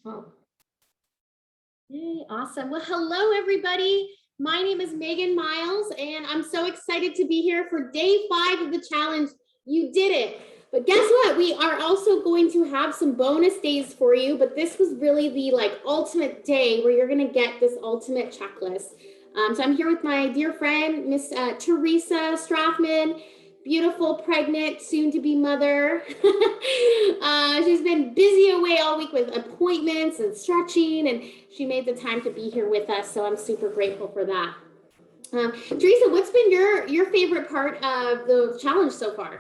Oh. Yay, awesome. Well, hello, everybody. My name is Megan Miles, and I'm so excited to be here for day 5 of the challenge. You did it. But guess what? We are also going to have some bonus days for you, but this was really the ultimate day where you're going to get this ultimate checklist. So I'm here with my dear friend, Miss Teresa Strathman, beautiful, pregnant, soon-to-be mother. She's been busy away all week with appointments and stretching, and she made the time to be here with us, so I'm super grateful for that. Teresa, what's been your favorite part of the challenge so far?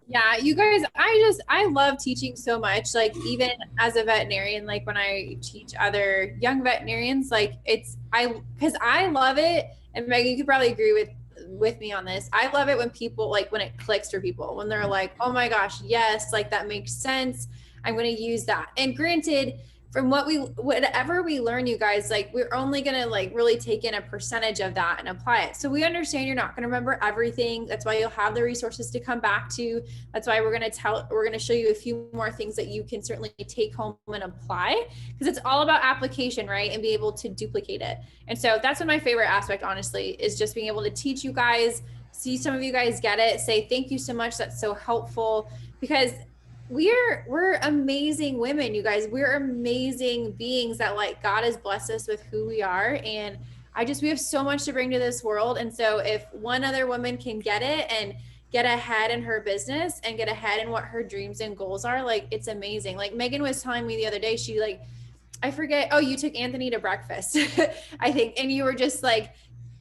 Yeah, you guys, I love teaching so much. Like even as a veterinarian, like when I teach other young veterinarians, because I love it. And Megan, you could probably agree with me on this. I love it when people when it clicks for people, when they're like, oh my gosh, yes, like that makes sense. I'm going to use that. And granted, from whatever we learn, you guys, like we're only going to really take in a percentage of that and apply it. So we understand you're not going to remember everything. That's why you'll have the resources to come back to. That's why we're going to show you a few more things that you can certainly take home and apply, because it's all about application, right? And be able to duplicate it. And so that's one of my favorite aspect, honestly, is just being able to teach you guys, see some of you guys get it, say thank you so much, that's so helpful, because we're amazing women, you guys. We're amazing beings that God has blessed us with who we are. And we have so much to bring to this world. And so if one other woman can get it and get ahead in her business and get ahead in what her dreams and goals are, it's amazing. Like Megan was telling me the other day, I forget, oh, you took Anthony to breakfast, I think. And you were just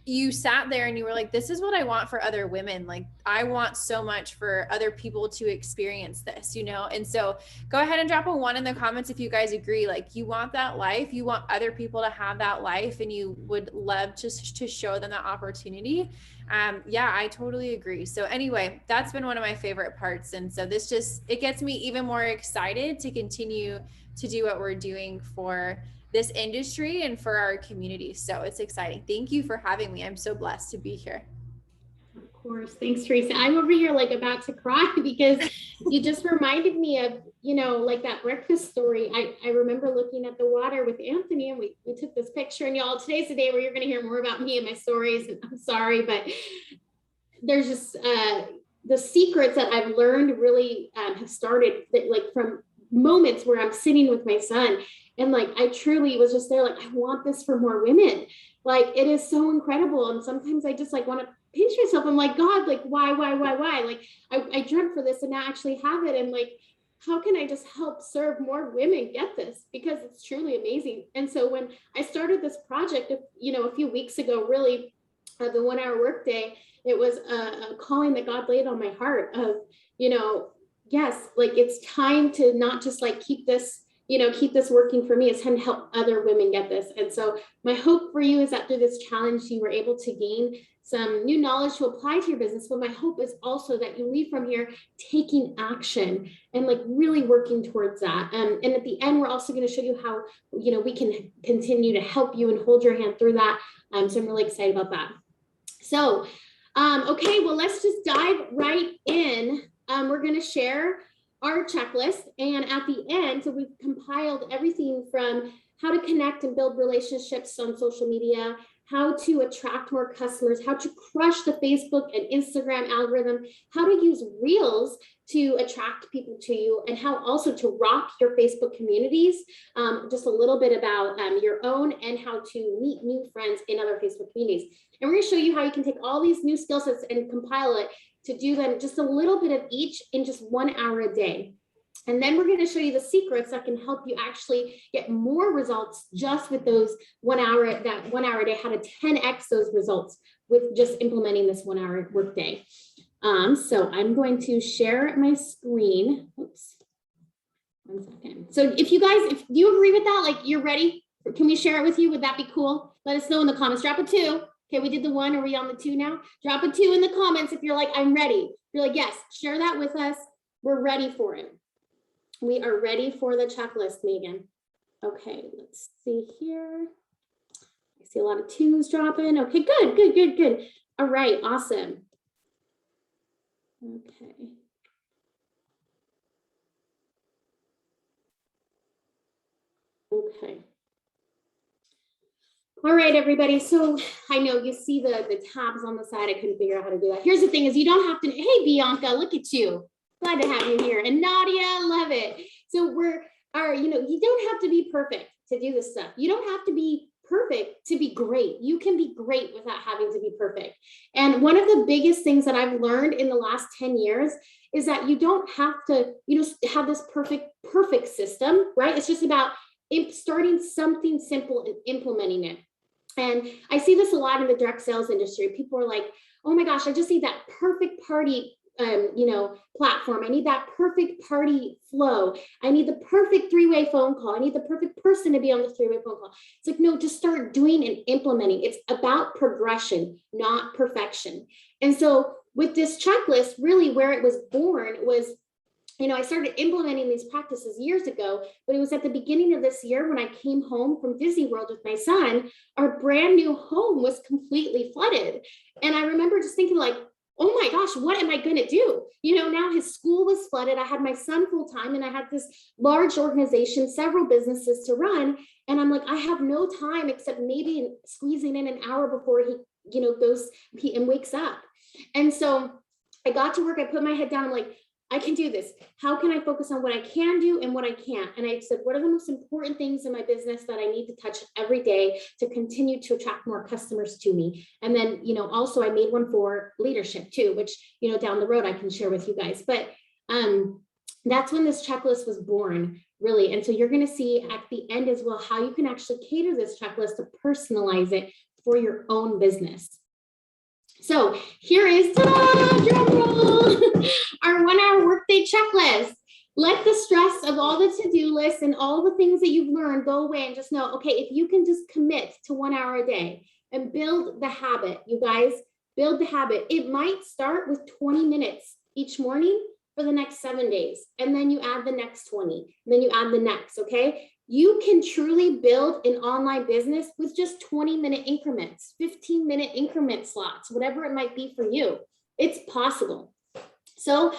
you sat there and you were like, this is what I want for other women. Like, I want so much for other people to experience this, And so go ahead and drop a 1 in the comments if you guys agree. Like, you want that life, you want other people to have that life, and you would love just to show them that opportunity. Yeah, I totally agree. So anyway, that's been one of my favorite parts. And so it gets me even more excited to continue to do what we're doing for this industry and for our community. So it's exciting. Thank you for having me. I'm so blessed to be here. Of course. Thanks, Teresa. I'm over here about to cry because you just reminded me of, that breakfast story. I remember looking at the water with Anthony, and we took this picture, and y'all, today's the day where you're going to hear more about me and my stories. And I'm sorry, but there's just the secrets that I've learned really have started from moments where I'm sitting with my son, and I truly was just there, I want this for more women. It is so incredible. And sometimes I just want to pinch myself. I'm like, God, why? I dreamt for this and now I actually have it. And how can I just help serve more women get this? Because it's truly amazing. And so when I started this project, a few weeks ago, really, the 1 hour workday, it was a calling that God laid on my heart of, yes, it's time to not just keep this working for me. It's time to help other women get this. And so my hope for you is that through this challenge, you were able to gain some new knowledge to apply to your business. But my hope is also that you leave from here taking action and really working towards that. And at the end, we're also going to show you how, we can continue to help you and hold your hand through that. So I'm really excited about that. So, okay, well, let's just dive right in. We're going to share our checklist, and at the end, so we've compiled everything from how to connect and build relationships on social media, how to attract more customers, how to crush the Facebook and Instagram algorithm, how to use Reels to attract people to you, and how also to rock your Facebook communities, just a little bit about your own, and how to meet new friends in other Facebook communities. And we're going to show you how you can take all these new skill sets and compile it to do them just a little bit of each in just 1 hour a day. And then we're going to show you the secrets that can help you actually get more results just with those 1 hour, that 1 hour a day, how to 10x those results with just implementing this 1 hour workday. So I'm going to share my screen. Oops. 1 second. So if you guys, do you agree with that? You're ready? Can we share it with you? Would that be cool? Let us know in the comments. Drop a 2. Okay, we did the 1. Are we on the 2 now? Drop a 2 in the comments if you're I'm ready. If you're yes, share that with us. We're ready for it. We are ready for the checklist, Megan. Okay, let's see here. I see a lot of 2s dropping. Okay, good. All right, awesome. Okay. Okay. All right, everybody. So I know you see the tabs on the side. I couldn't figure out how to do that. Here's the thing is you don't have to, hey, Bianca, look at you. Glad to have you here. And Nadia, love it. So you don't have to be perfect to do this stuff. You don't have to be perfect to be great. You can be great without having to be perfect. And one of the biggest things that I've learned in the last 10 years is that you don't have to, have this perfect system, right? It's just about starting something simple and implementing it. And I see this a lot in the direct sales industry. People are like, oh my gosh, I just need that perfect party, platform. I need that perfect party flow. I need the perfect three-way phone call. I need the perfect person to be on the three-way phone call. It's like, no, just start doing and implementing. It's about progression, not perfection. And so with this checklist, really where it was born was, I started implementing these practices years ago, but it was at the beginning of this year when I came home from Disney World with my son, our brand new home was completely flooded. And I remember just thinking like, oh my gosh, what am I going to do? Now his school was flooded. I had my son full time and I had this large organization, several businesses to run. And I'm like, I have no time except maybe squeezing in an hour before he wakes up. And so I got to work. I put my head down. I'm like, I can do this. How can I focus on what I can do and what I can't? And I said, what are the most important things in my business that I need to touch every day to continue to attract more customers to me? And then, also I made one for leadership too, which, down the road I can share with you guys. But that's when this checklist was born, really. And so you're going to see at the end as well, how you can actually cater this checklist to personalize it for your own business. So here is, drum roll, our 1 hour workday checklist. Let the stress of all the to-do lists and all the things that you've learned go away and just know, okay, if you can just commit to 1 hour a day and build the habit, you guys, build the habit. It might start with 20 minutes each morning for the next 7 days. And then you add the next 20, and then you add the next, okay? You can truly build an online business with just 20-minute increments, 15-minute increment slots, whatever it might be for you. It's possible. So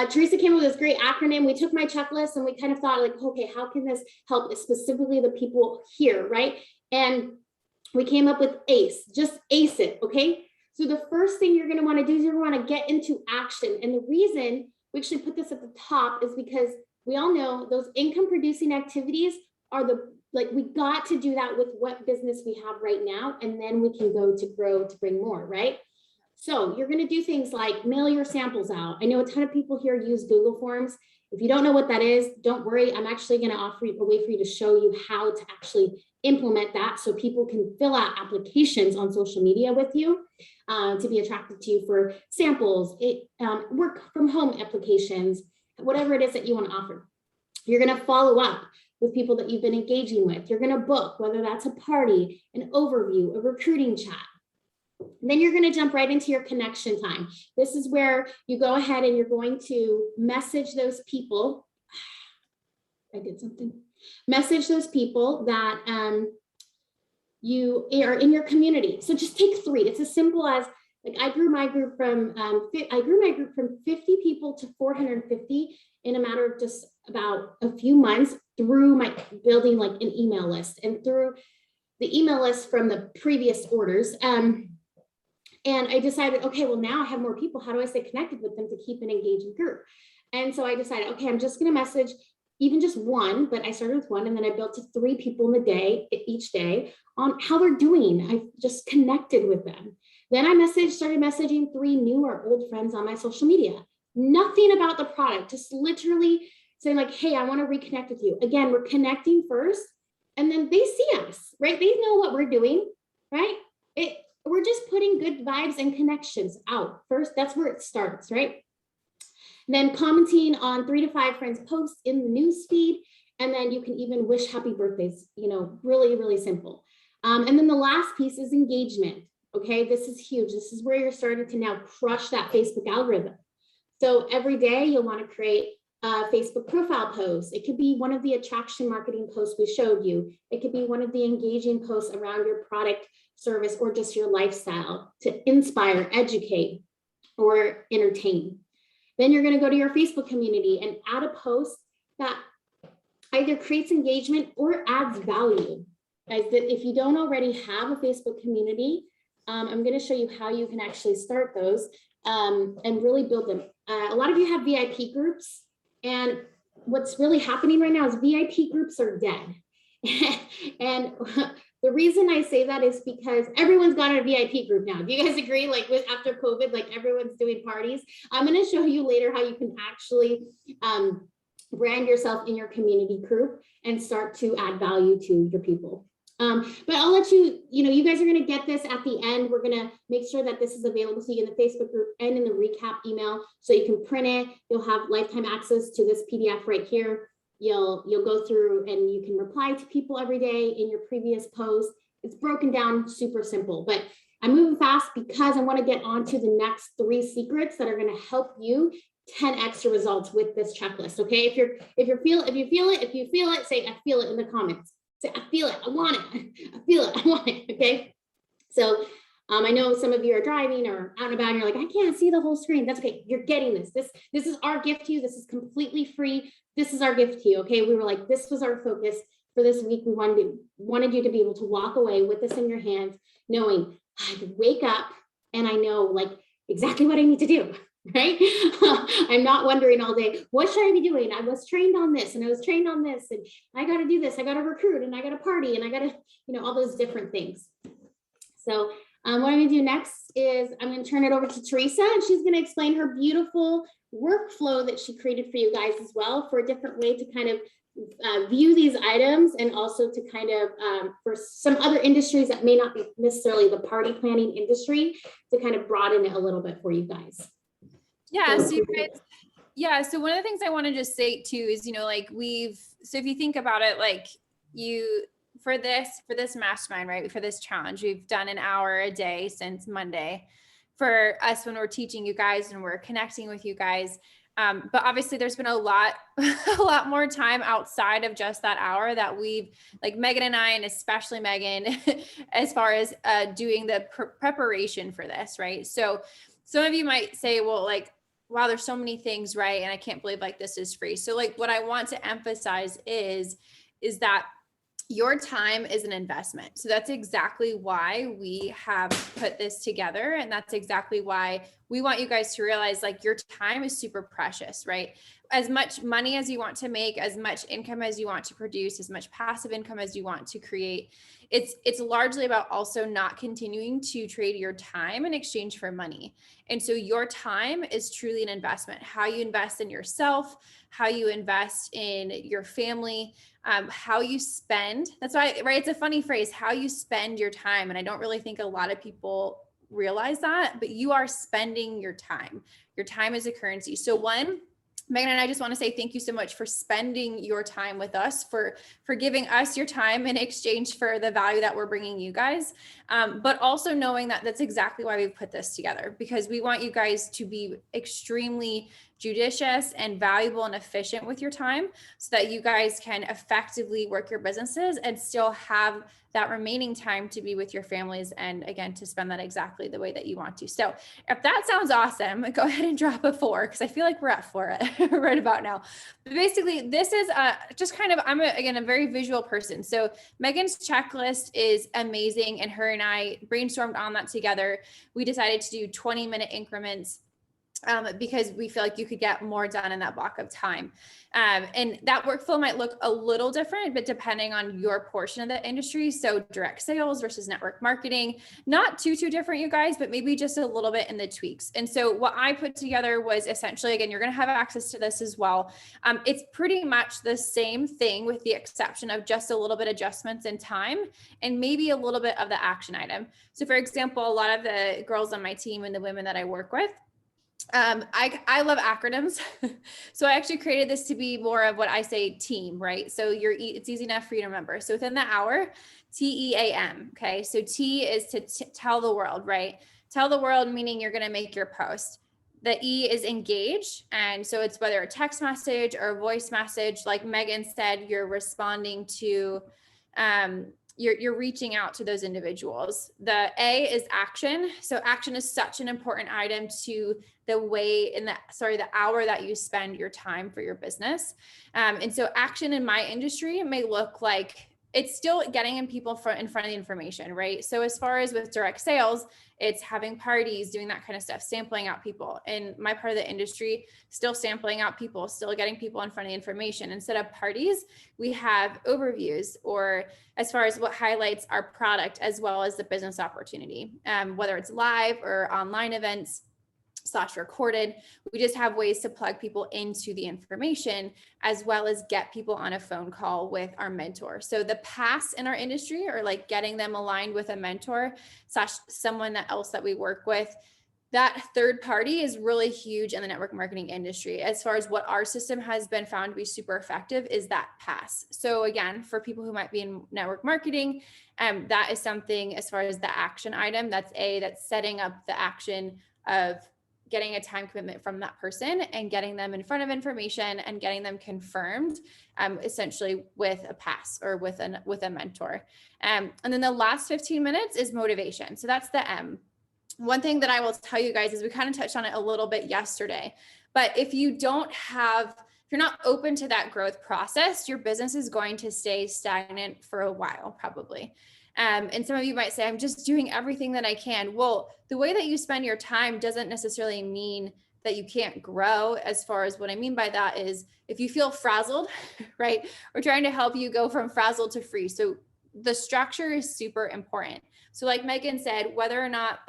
Teresa came up with this great acronym. We took my checklist and we kind of thought like, okay, how can this help specifically the people here, right? And we came up with ACE, just ACE it, okay? So the first thing you're gonna wanna do is you're gonna wanna get into action. And the reason we actually put this at the top is because we all know those income producing activities are we got to do that with what business we have right now. And then we can go to grow to bring more, right? So you're going to do things like mail your samples out. I know a ton of people here use Google Forms. If you don't know what that is, don't worry. I'm actually going to offer you a way for you to show you how to actually implement that so people can fill out applications on social media with you to be attracted to you for samples, work from home applications, whatever it is that you want to offer. You're going to follow up with people that you've been engaging with. You're going to book, whether that's a party, an overview, a recruiting chat. And then you're going to jump right into your connection time. This is where you go ahead and you're going to message those people. I did something. Message those people that you are in your community. So just take 3. It's as simple as like I grew my group from 50 people to 450 in a matter of just about a few months through my building like an email list and through the email list from the previous orders. And I decided, okay, well now I have more people. How do I stay connected with them to keep an engaging group? And so I decided, okay, I'm just going to message even just one, but I started with one and then I built to 3 people in the day, each day on how they're doing. I just connected with them. Then I started messaging 3 new or old friends on my social media. Nothing about the product, just literally saying like, hey, I want to reconnect with you. Again, we're connecting first and then they see us, right? They know what we're doing, right? We're just putting good vibes and connections out first. That's where it starts, right? And then commenting on 3 to 5 friends' posts in the news feed. And then you can even wish happy birthdays, really, really simple. And then the last piece is engagement. Okay, this is huge. This is where you're starting to now crush that Facebook algorithm. So every day you'll want to create a Facebook profile post. It could be one of the attraction marketing posts we showed you. It could be one of the engaging posts around your product, service, or just your lifestyle to inspire, educate, or entertain. Then you're going to go to your Facebook community and add a post that either creates engagement or adds value. Guys, that if you don't already have a Facebook community, I'm going to show you how you can actually start those and really build them. A lot of you have VIP groups, and what's really happening right now is VIP groups are dead. And the reason I say that is because everyone's got a VIP group now. Do you guys agree? Like with after COVID, like everyone's doing parties. I'm going to show you later how you can actually brand yourself in your community group and start to add value to your people. But I'll let you, you guys are going to get this at the end. We're going to make sure that this is available to you in the Facebook group and in the recap email, so you can print it. You'll have lifetime access to this PDF right here. You'll go through and you can reply to people every day in your previous post. It's broken down super simple, but I'm moving fast because I want to get on to the next 3 secrets that are going to help you 10 extra results with this checklist. Okay. If you feel it, say, I feel it in the comments. Say, I feel it. I want it. I feel it. I want it. Okay. So I know some of you are driving or out and about and you're like, I can't see the whole screen. That's okay. You're getting this. This is our gift to you. This is completely free. This is our gift to you. Okay. We were like, this was our focus for this week. We wanted you to be able to walk away with this in your hands, knowing I could wake up and I know like exactly what I need to do. Right? I'm not wondering all day, what should I be doing? I was trained on this and I was trained on this and I got to do this. I got to recruit and I got to party and I got to, all those different things. So what I'm going to do next is I'm going to turn it over to Teresa, and she's going to explain her beautiful workflow that she created for you guys as well, for a different way to kind of view these items, and also to kind of for some other industries that may not be necessarily the party planning industry, to kind of broaden it a little bit for you guys. Yeah, so you guys, so one of the things I want to just say too is, so if you think about it, like for this mastermind, right, for this challenge, we've done an hour a day since Monday for us when we're teaching you guys and we're connecting with you guys. But obviously there's been a lot more time outside of just that hour that we've, like Megan and I, and especially Megan, as far as doing the preparation for this, right? So some of you might say, well, like, wow, there's so many things, right? And I can't believe like this is free. So like what I want to emphasize is that your time is an investment. So that's exactly why we have put this together. And that's exactly why we want you guys to realize like your time is super precious, right? As much money as you want to make, as much income as you want to produce, as much passive income as you want to create, it's largely about also not continuing to trade your time in exchange for money. And so your time is truly an investment. How you invest in yourself, how you invest in your family, how you spend. That's why, right? It's a funny phrase, how you spend your time. And I don't really think a lot of people realize that, but you are spending your time. Your time is a currency. So one, Megan and I just want to say thank you so much for spending your time with us, for giving us your time in exchange for the value that we're bringing you guys. But also knowing that that's exactly why we've put this together, because we want you guys to be extremely judicious and valuable and efficient with your time, so that you guys can effectively work your businesses and still have that remaining time to be with your families, and again, to spend that exactly the way that you want to. So if that sounds awesome, go ahead and drop a 4, because I feel like we're at 4 right about now. But basically, this is just kind of, I'm a very visual person. So Megan's checklist is amazing, and her and I brainstormed on that together. We decided to do 20-minute increments because we feel like you could get more done in that block of time. And that workflow might look a little different, but depending on your portion of the industry. So direct sales versus network marketing, not too different, you guys, but maybe just a little bit in the tweaks. And so what I put together was essentially, again, you're going to have access to this as well. It's pretty much the same thing, with the exception of just a little bit adjustments in time and maybe a little bit of the action item. So for example, a lot of the girls on my team and the women that I work with, I love acronyms. So I actually created this to be more of what I say team, right? So it's easy enough for you to remember. So within the hour, TEAM. Okay. So T is to tell the world, right? Tell the world, meaning you're going to make your post. The E is engage. And so it's whether a text message or a voice message, like Megan said, you're responding to you're reaching out to those individuals. The A is action. So action is such an important item to the way the hour that you spend your time for your business. And so action in my industry may look like it's still getting in people in front of the information, right? So as far as with direct sales, it's having parties, doing that kind of stuff, sampling out people. In my part of the industry, still sampling out people, still getting people in front of the information. Instead of parties, we have overviews, or as far as what highlights our product as well as the business opportunity, whether it's live or online events / recorded. We just have ways to plug people into the information as well as get people on a phone call with our mentor. So the pass in our industry, or like getting them aligned with a mentor / someone else that we work with, that third party is really huge in the network marketing industry. As far as what our system has been found to be super effective is that pass. So again, for people who might be in network marketing, that is something as far as the action item, that's setting up the action of getting a time commitment from that person and getting them in front of information and getting them confirmed, essentially with a pass or with a mentor. And then the last 15 minutes is motivation. So that's the M. One thing that I will tell you guys is we kind of touched on it a little bit yesterday, but if you're not open to that growth process, your business is going to stay stagnant for a while, probably. And some of you might say, I'm just doing everything that I can. Well, the way that you spend your time doesn't necessarily mean that you can't grow. As far as what I mean by that is, if you feel frazzled, right? We're trying to help you go from frazzled to free. So the structure is super important. So like Megan said, whether or not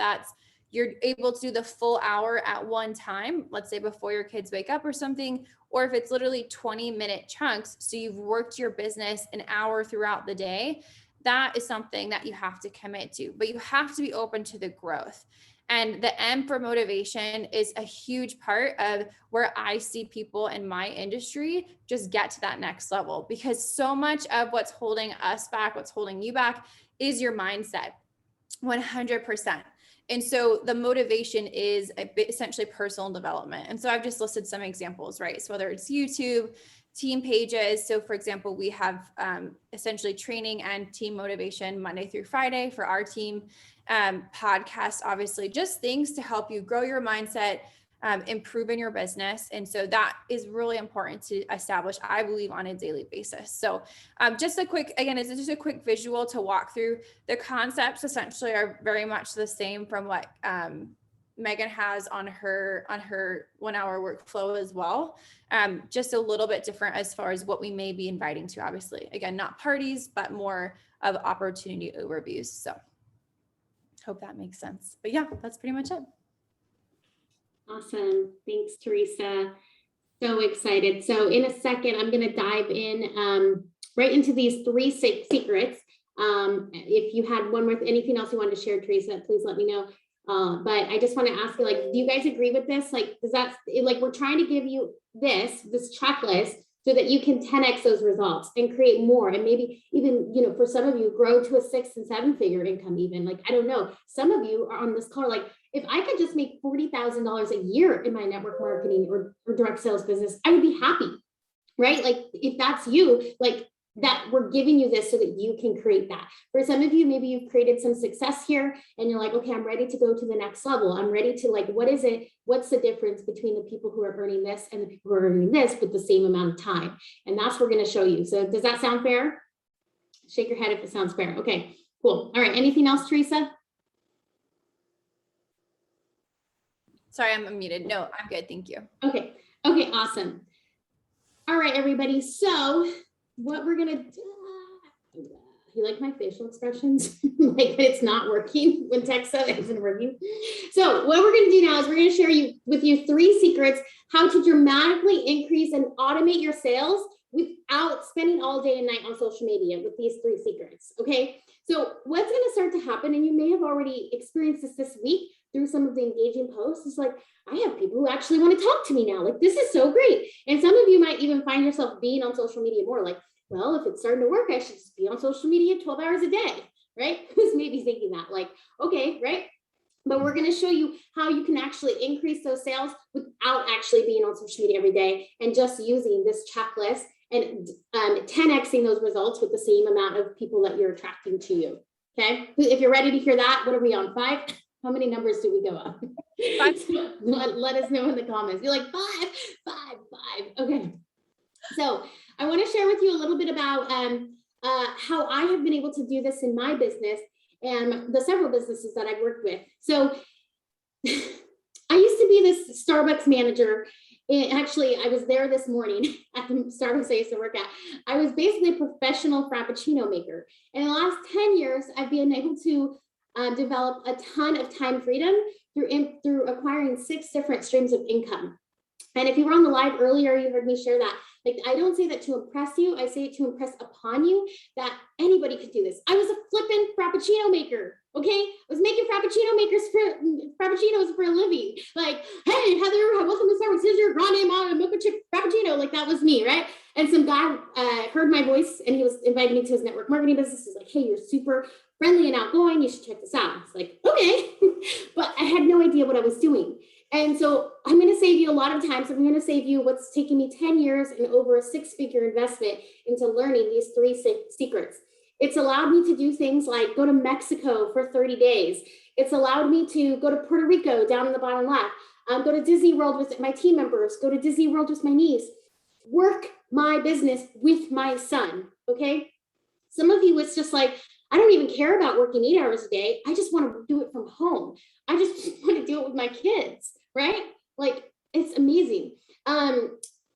you're able to do the full hour at one time, let's say before your kids wake up or something, or if it's literally 20-minute chunks, so you've worked your business an hour throughout the day, that is something that you have to commit to, but you have to be open to the growth. And the M for motivation is a huge part of where I see people in my industry just get to that next level, because so much of what's holding us back, what's holding you back, is your mindset, 100%. And so the motivation is essentially personal development. And so I've just listed some examples, right? So whether it's YouTube, team pages. So for example, we have essentially training and team motivation Monday through Friday for our team, podcasts, obviously, just things to help you grow your mindset, improve in your business. And so that is really important to establish, I believe, on a daily basis. So it's just a quick visual to walk through. The concepts essentially are very much the same from what Megan has on her 1 hour workflow as well. Just a little bit different as far as what we may be inviting to, obviously. Again, not parties, but more of opportunity overviews. So hope that makes sense. But yeah, that's pretty much it. Awesome. Thanks, Teresa. So excited. So in a second, I'm going to dive in right into these 3 secrets. If you had one with anything else you wanted to share, Teresa, please let me know. But I just want to ask you, like, do you guys agree with this? Like, does that, like, we're trying to give you this checklist so that you can 10x those results and create more, and maybe even, for some of you, grow to a 6 and 7 figure income even. Like, I don't know, some of you are on this call like, if I could just make $40,000 a year in my network marketing or direct sales business, I would be happy, right? Like, if that's you, like, that we're giving you this so that you can create that. For some of you, maybe you've created some success here and you're like, okay, I'm ready to go to the next level. I'm ready to, like, what is it? What's the difference between the people who are earning this and the people who are earning this with the same amount of time? And that's what we're going to show you. So does that sound fair? Shake your head if it sounds fair. Okay, cool. All right. Anything else, Teresa? Sorry, I'm muted. No, I'm good. Thank you. Okay. Okay, awesome. All right, everybody. So what we're gonna do, you like my facial expressions? Like, it's not working when Texa is in review. So what we're gonna do now is we're gonna share with you 3 secrets, how to dramatically increase and automate your sales without spending all day and night on social media with these 3 secrets, okay? So what's gonna start to happen, and you may have already experienced this week through some of the engaging posts, is like, I have people who actually want to talk to me now. Like, this is so great. And some of you might even find yourself being on social media more, like, well, if it's starting to work, I should just be on social media 12 hours a day, right? Who's maybe thinking that, like, okay, right? But we're going to show you how you can actually increase those sales without actually being on social media every day and just using this checklist and 10xing those results with the same amount of people that you're attracting to you. Okay. If you're ready to hear that, what are we on, 5? How many numbers do we go up? 5. Let us know in the comments. You're like 5, 5, 5. Okay. So I want to share with you a little bit about how I have been able to do this in my business and the several businesses that I've worked with. So I used to be this Starbucks manager. Actually, I was there this morning at the Starbucks I used to work at. I was basically a professional Frappuccino maker. And in the last 10 years, I've been able to develop a ton of time freedom through acquiring 6 different streams of income. And if you were on the live earlier, you heard me share that. Like, I don't say that to impress you. I say it to impress upon you that anybody could do this. I was a flippin' Frappuccino maker. Okay, I was making frappuccinos for a living. Like, hey, Heather, welcome to Starbucks. Here's your grande mocha chip frappuccino. Like, that was me, right? And some guy heard my voice, and he was inviting me to his network marketing business. He's like, hey, you're super friendly and outgoing. You should check this out. It's like, okay, but I had no idea what I was doing. And so I'm going to save you a lot of time. So I'm going to save you what's taken me 10 years and over a 6-figure investment into learning these 3 secrets. It's allowed me to do things like go to Mexico for 30 days. It's allowed me to go to Puerto Rico down in the bottom left, go to Disney World with my team members, go to Disney World with my niece, work my business with my son. Okay. Some of you, it's just like, I don't even care about working 8 hours a day. I just want to do it from home. I just want to do it with my kids, right? Like, it's amazing.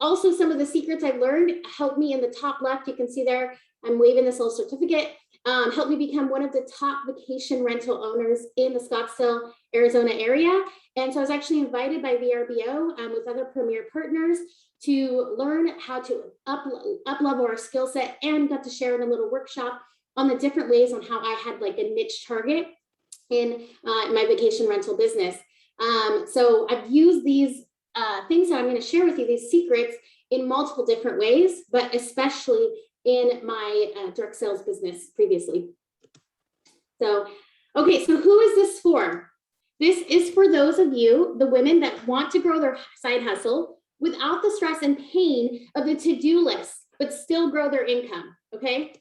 Also, some of the secrets I've learned helped me in the top left. You can see there, I'm waving this little certificate, helped me become one of the top vacation rental owners in the Scottsdale, Arizona area. And so I was actually invited by VRBO with other premier partners to learn how to up-level our skill set, and got to share in a little workshop on the different ways on how I had like a niche target in my vacation rental business. So I've used these things that I'm going to share with you, these secrets, in multiple different ways, but especially in my direct sales business previously. So, okay, so who is this for? This is for those of you, the women that want to grow their side hustle without the stress and pain of the to-do list, but still grow their income, okay?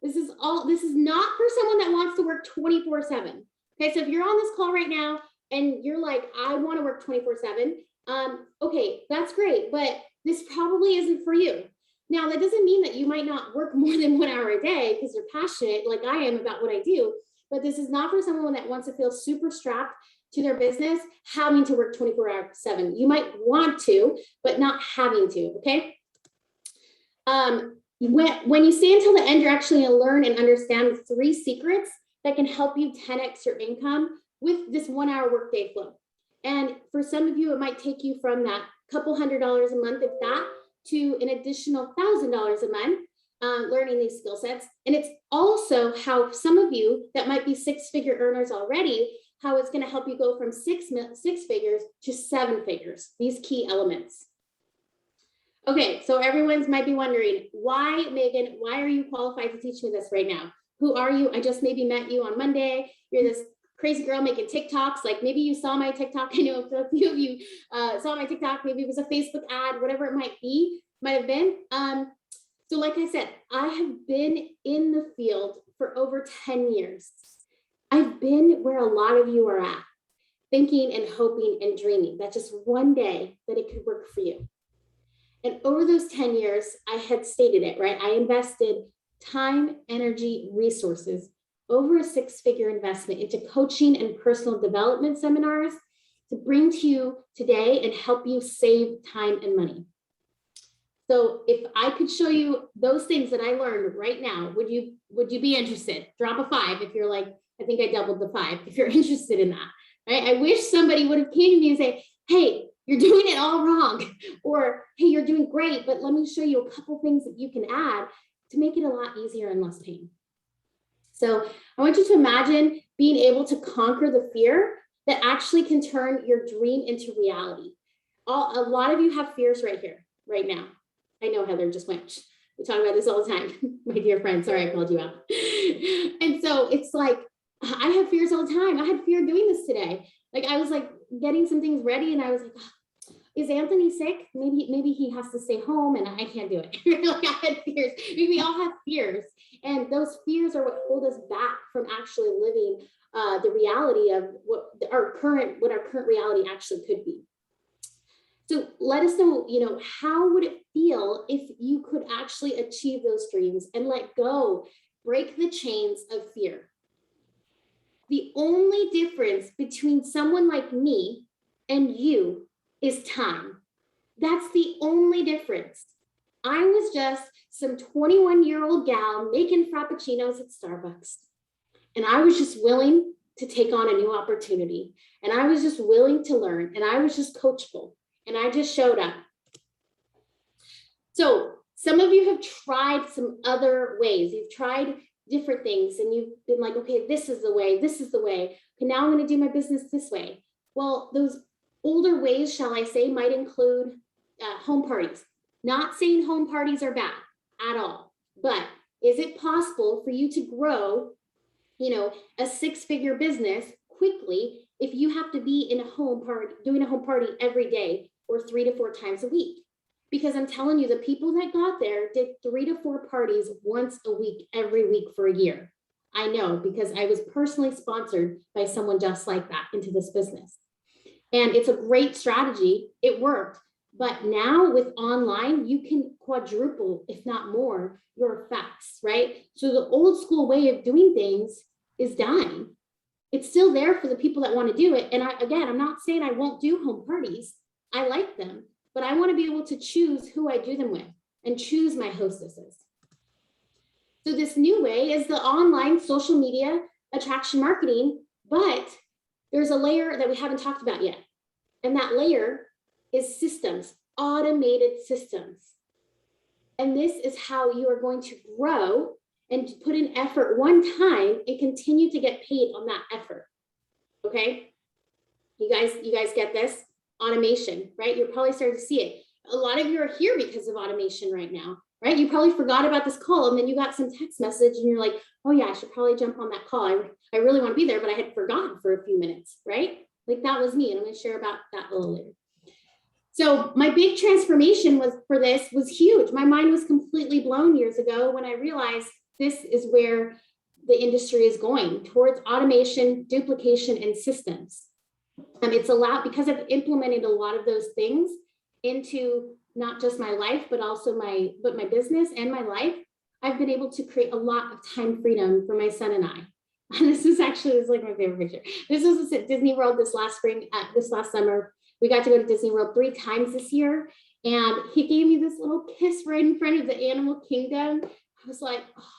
This is not for someone that wants to work 24/7. Okay, so if you're on this call right now and you're like, I want to work 24/7, okay, that's great, but this probably isn't for you. Now, that doesn't mean that you might not work more than 1 hour a day because you're passionate like I am about what I do, but this is not for someone that wants to feel super strapped to their business, having to work 24/7. You might want to, but not having to, okay? When you stay until the end, you're actually going to learn and understand the 3 secrets that can help you 10x your income with this 1 hour workday flow. And for some of you, it might take you from that couple $100s a month, if that, to an additional $1,000 a month, learning these skill sets. And it's also how some of you that might be 6-figure earners already, how it's going to help you go from 6 figures to 7 figures, these key elements. Okay, so everyone's might be wondering, why, Megan, why are you qualified to teach me this right now? Who are you? I just maybe met you on Monday. You're this crazy girl making TikToks. Like, maybe you saw my TikTok. I know a few of you saw my TikTok. Maybe it was a Facebook ad, whatever it might have been. So like I said, I have been in the field for over 10 years. I've been where a lot of you are at, thinking and hoping and dreaming that just one day that it could work for you. And over those 10 years, I had stated it, right? I invested time, energy, resources, over a 6-figure investment into coaching and personal development seminars to bring to you today and help you save time and money. So if I could show you those things that I learned right now, would you be interested? Drop a 5 if you're like, I think I doubled the 5, if you're interested in that, right? I wish somebody would have came to me and say, hey, you're doing it all wrong, or hey, you're doing great, but let me show you a couple things that you can add to make it a lot easier and less pain. So I want you to imagine being able to conquer the fear that actually can turn your dream into reality. A lot of you have fears right here, right now. I know Heather just went, we talk about this all the time. My dear friend, sorry I called you out. And so it's like, I have fears all the time. I had fear doing this today. Like, I was like getting some things ready and I was like, oh, is Anthony sick? Maybe he has to stay home and I can't do it. Like I had fears. Maybe we all have fears. And those fears are what hold us back from actually living the reality of what our current reality actually could be. So let us know, how would it feel if you could actually achieve those dreams and let go, break the chains of fear? The only difference between someone like me and you is time. That's the only difference. I was just some 21-year-old gal making frappuccinos at Starbucks. And I was just willing to take on a new opportunity. And I was just willing to learn. And I was just coachable. And I just showed up. So some of you have tried some other ways. You've tried different things and you've been like, okay, this is the way, this is the way. Okay, now I'm going to do my business this way. Well, those older ways, shall I say, might include home parties. Not saying home parties are bad at all, but is it possible for you to grow, a six-figure business quickly if you have to be in a home party, doing a home party every day or 3 to 4 times a week? Because I'm telling you, the people that got there did 3 to 4 parties once a week, every week for a year. I know, because I was personally sponsored by someone just like that into this business. And it's a great strategy. It worked. But now with online, you can quadruple, if not more, your effects, right? So the old school way of doing things is dying. It's still there for the people that want to do it. And I'm not saying I won't do home parties. I like them, but I want to be able to choose who I do them with and choose my hostesses. So this new way is the online social media attraction marketing, but there's a layer that we haven't talked about yet. And that layer is systems, automated systems. And this is how you are going to grow and put in effort one time and continue to get paid on that effort. Okay? You guys get this? Automation, right? You're probably starting to see it. A lot of you are here because of automation right now, right? You probably forgot about this call and then you got some text message and you're like, oh yeah, I should probably jump on that call. I really want to be there, but I had forgotten for a few minutes, right? Like that was me. And I'm going to share about that a little later. So my big transformation was huge. My mind was completely blown years ago when I realized this is where the industry is going, towards automation, duplication, and systems. It's allowed, because I've implemented a lot of those things into not just my life, but also my business and my life, I've been able to create a lot of time freedom for my son and I. And this is like my favorite picture. This was at Disney World this last summer. We got to go to Disney World 3 times this year. And he gave me this little kiss right in front of the animal kingdom. I was like, oh,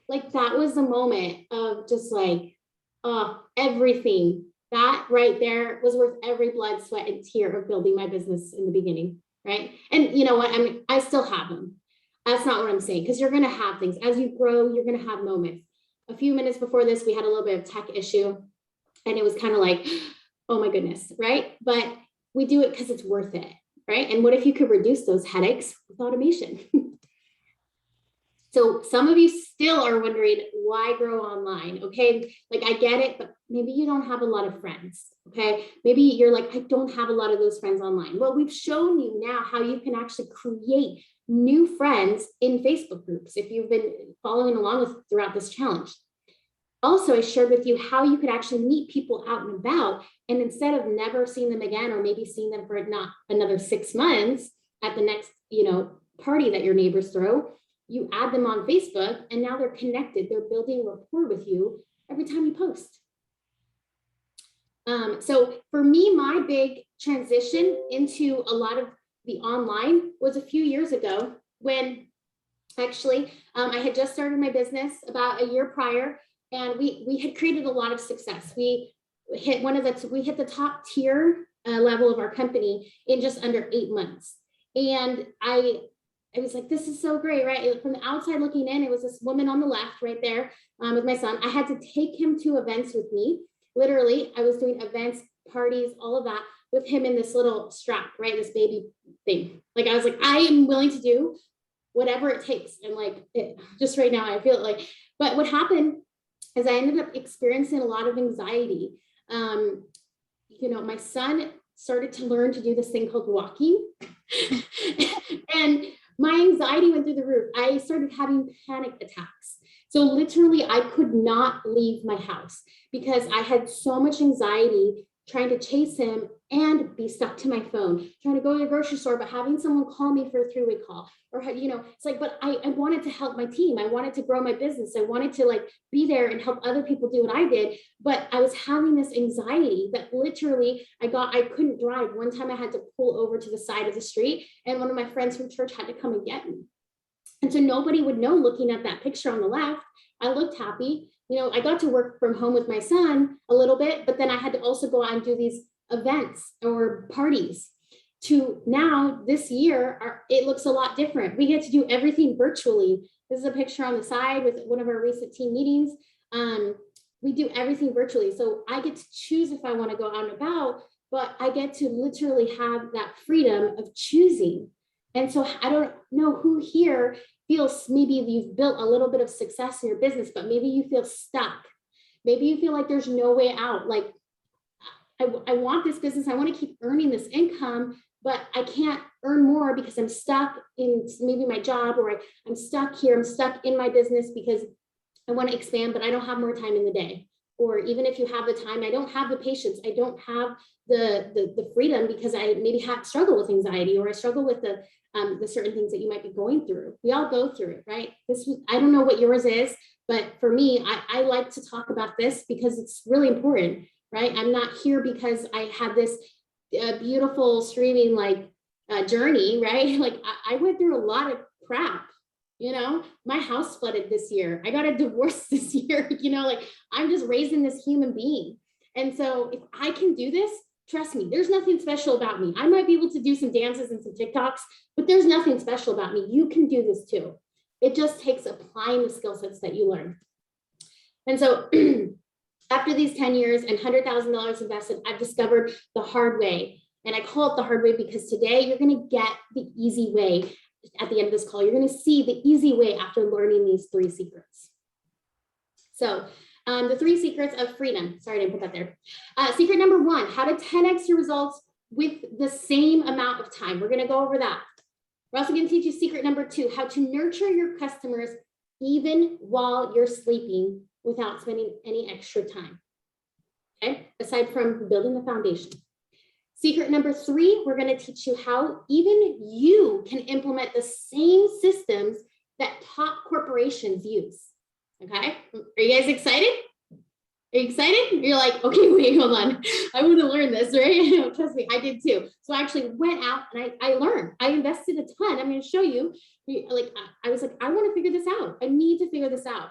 like that was the moment of just like, everything. That right there was worth every blood, sweat, and tear of building my business in the beginning, right? And you know what? I still have them. That's not what I'm saying, because you're going to have things. As you grow, you're going to have moments. A few minutes before this, we had a little bit of tech issue, and it was kind of like, oh my goodness, right? But we do it because it's worth it, right? And what if you could reduce those headaches with automation? So some of you still are wondering why grow online, okay? Like I get it, but maybe you don't have a lot of friends, okay? Maybe you're like, I don't have a lot of those friends online. Well, we've shown you now how you can actually create new friends in Facebook groups if you've been following along with throughout this challenge. Also, I shared with you how you could actually meet people out and about, and instead of never seeing them again, or maybe seeing them for not another 6 months at the next, party that your neighbors throw, you add them on Facebook and now they're connected. They're building rapport with you every time you post. So for me, my big transition into a lot of the online was a few years ago when actually I had just started my business about a year prior, and we had created a lot of success. We hit the top tier level of our company in just under 8 months. And I was like, this is so great, right? From the outside looking in, it was this woman on the left right there with my son. I had to take him to events with me. Literally, I was doing events, parties, all of that with him in this little strap, right? This baby thing. Like, I was like, I am willing to do whatever it takes. And like, just right now, I feel like, but what happened is I ended up experiencing a lot of anxiety. My son started to learn to do this thing called walking. And my anxiety went through the roof. I started having panic attacks. So literally I could not leave my house because I had so much anxiety trying to chase him and be stuck to my phone, trying to go to the grocery store, but having someone call me for a three-way call, or, you know, it's like, but I wanted to help my team. I wanted to grow my business. I wanted to like be there and help other people do what I did. But I was having this anxiety that literally I couldn't drive. One time I had to pull over to the side of the street and one of my friends from church had to come and get me. And so nobody would know looking at that picture on the left. I looked happy. You know, I got to work from home with my son a little bit, but then I had to also go out and do these events or parties. To now this year, it looks a lot different. We get to do everything virtually. This is a picture on the side with one of our recent team meetings. We do everything virtually. So I get to choose if I want to go out and about, but I get to literally have that freedom of choosing. And so I don't know who here feels maybe you've built a little bit of success in your business, but maybe you feel stuck. Maybe you feel like there's no way out. Like, I want this business. I want to keep earning this income, but I can't earn more because I'm stuck in maybe my job, or I'm stuck here. I'm stuck in my business because I want to expand, but I don't have more time in the day. Or even if you have the time, I don't have the patience. I don't have the freedom because I maybe struggle with anxiety, or I struggle with the certain things that you might be going through. We all go through it, right? I don't know what yours is, but for me, I like to talk about this because it's really important, right? I'm not here because I had this beautiful streaming journey, right? Like I went through a lot of crap. You know, my house flooded this year. I got a divorce this year. You know, like I'm just raising this human being. And so if I can do this, trust me, there's nothing special about me. I might be able to do some dances and some TikToks, but there's nothing special about me. You can do this too. It just takes applying the skill sets that you learn. And so after these 10 years and $100,000 invested, I've discovered the hard way. And I call it the hard way because today you're going to get the easy way. At the end of this call, you're going to see the easy way after learning these 3 secrets. So the 3 secrets of freedom. Sorry, I didn't put that there. Secret number 1, how to 10x your results with the same amount of time. We're going to go over that. We're also going to teach you secret number 2, how to nurture your customers even while you're sleeping without spending any extra time. Okay, aside from building the foundation. Secret number 3, we're going to teach you how even you can implement the same systems that top corporations use. Okay, are you guys excited? Are you excited? You're like, okay, wait, hold on. I want to learn this, right? Trust me, I did too. So I actually went out and I learned. I invested a ton. I'm going to show you. Like, I was like, I want to figure this out. I need to figure this out.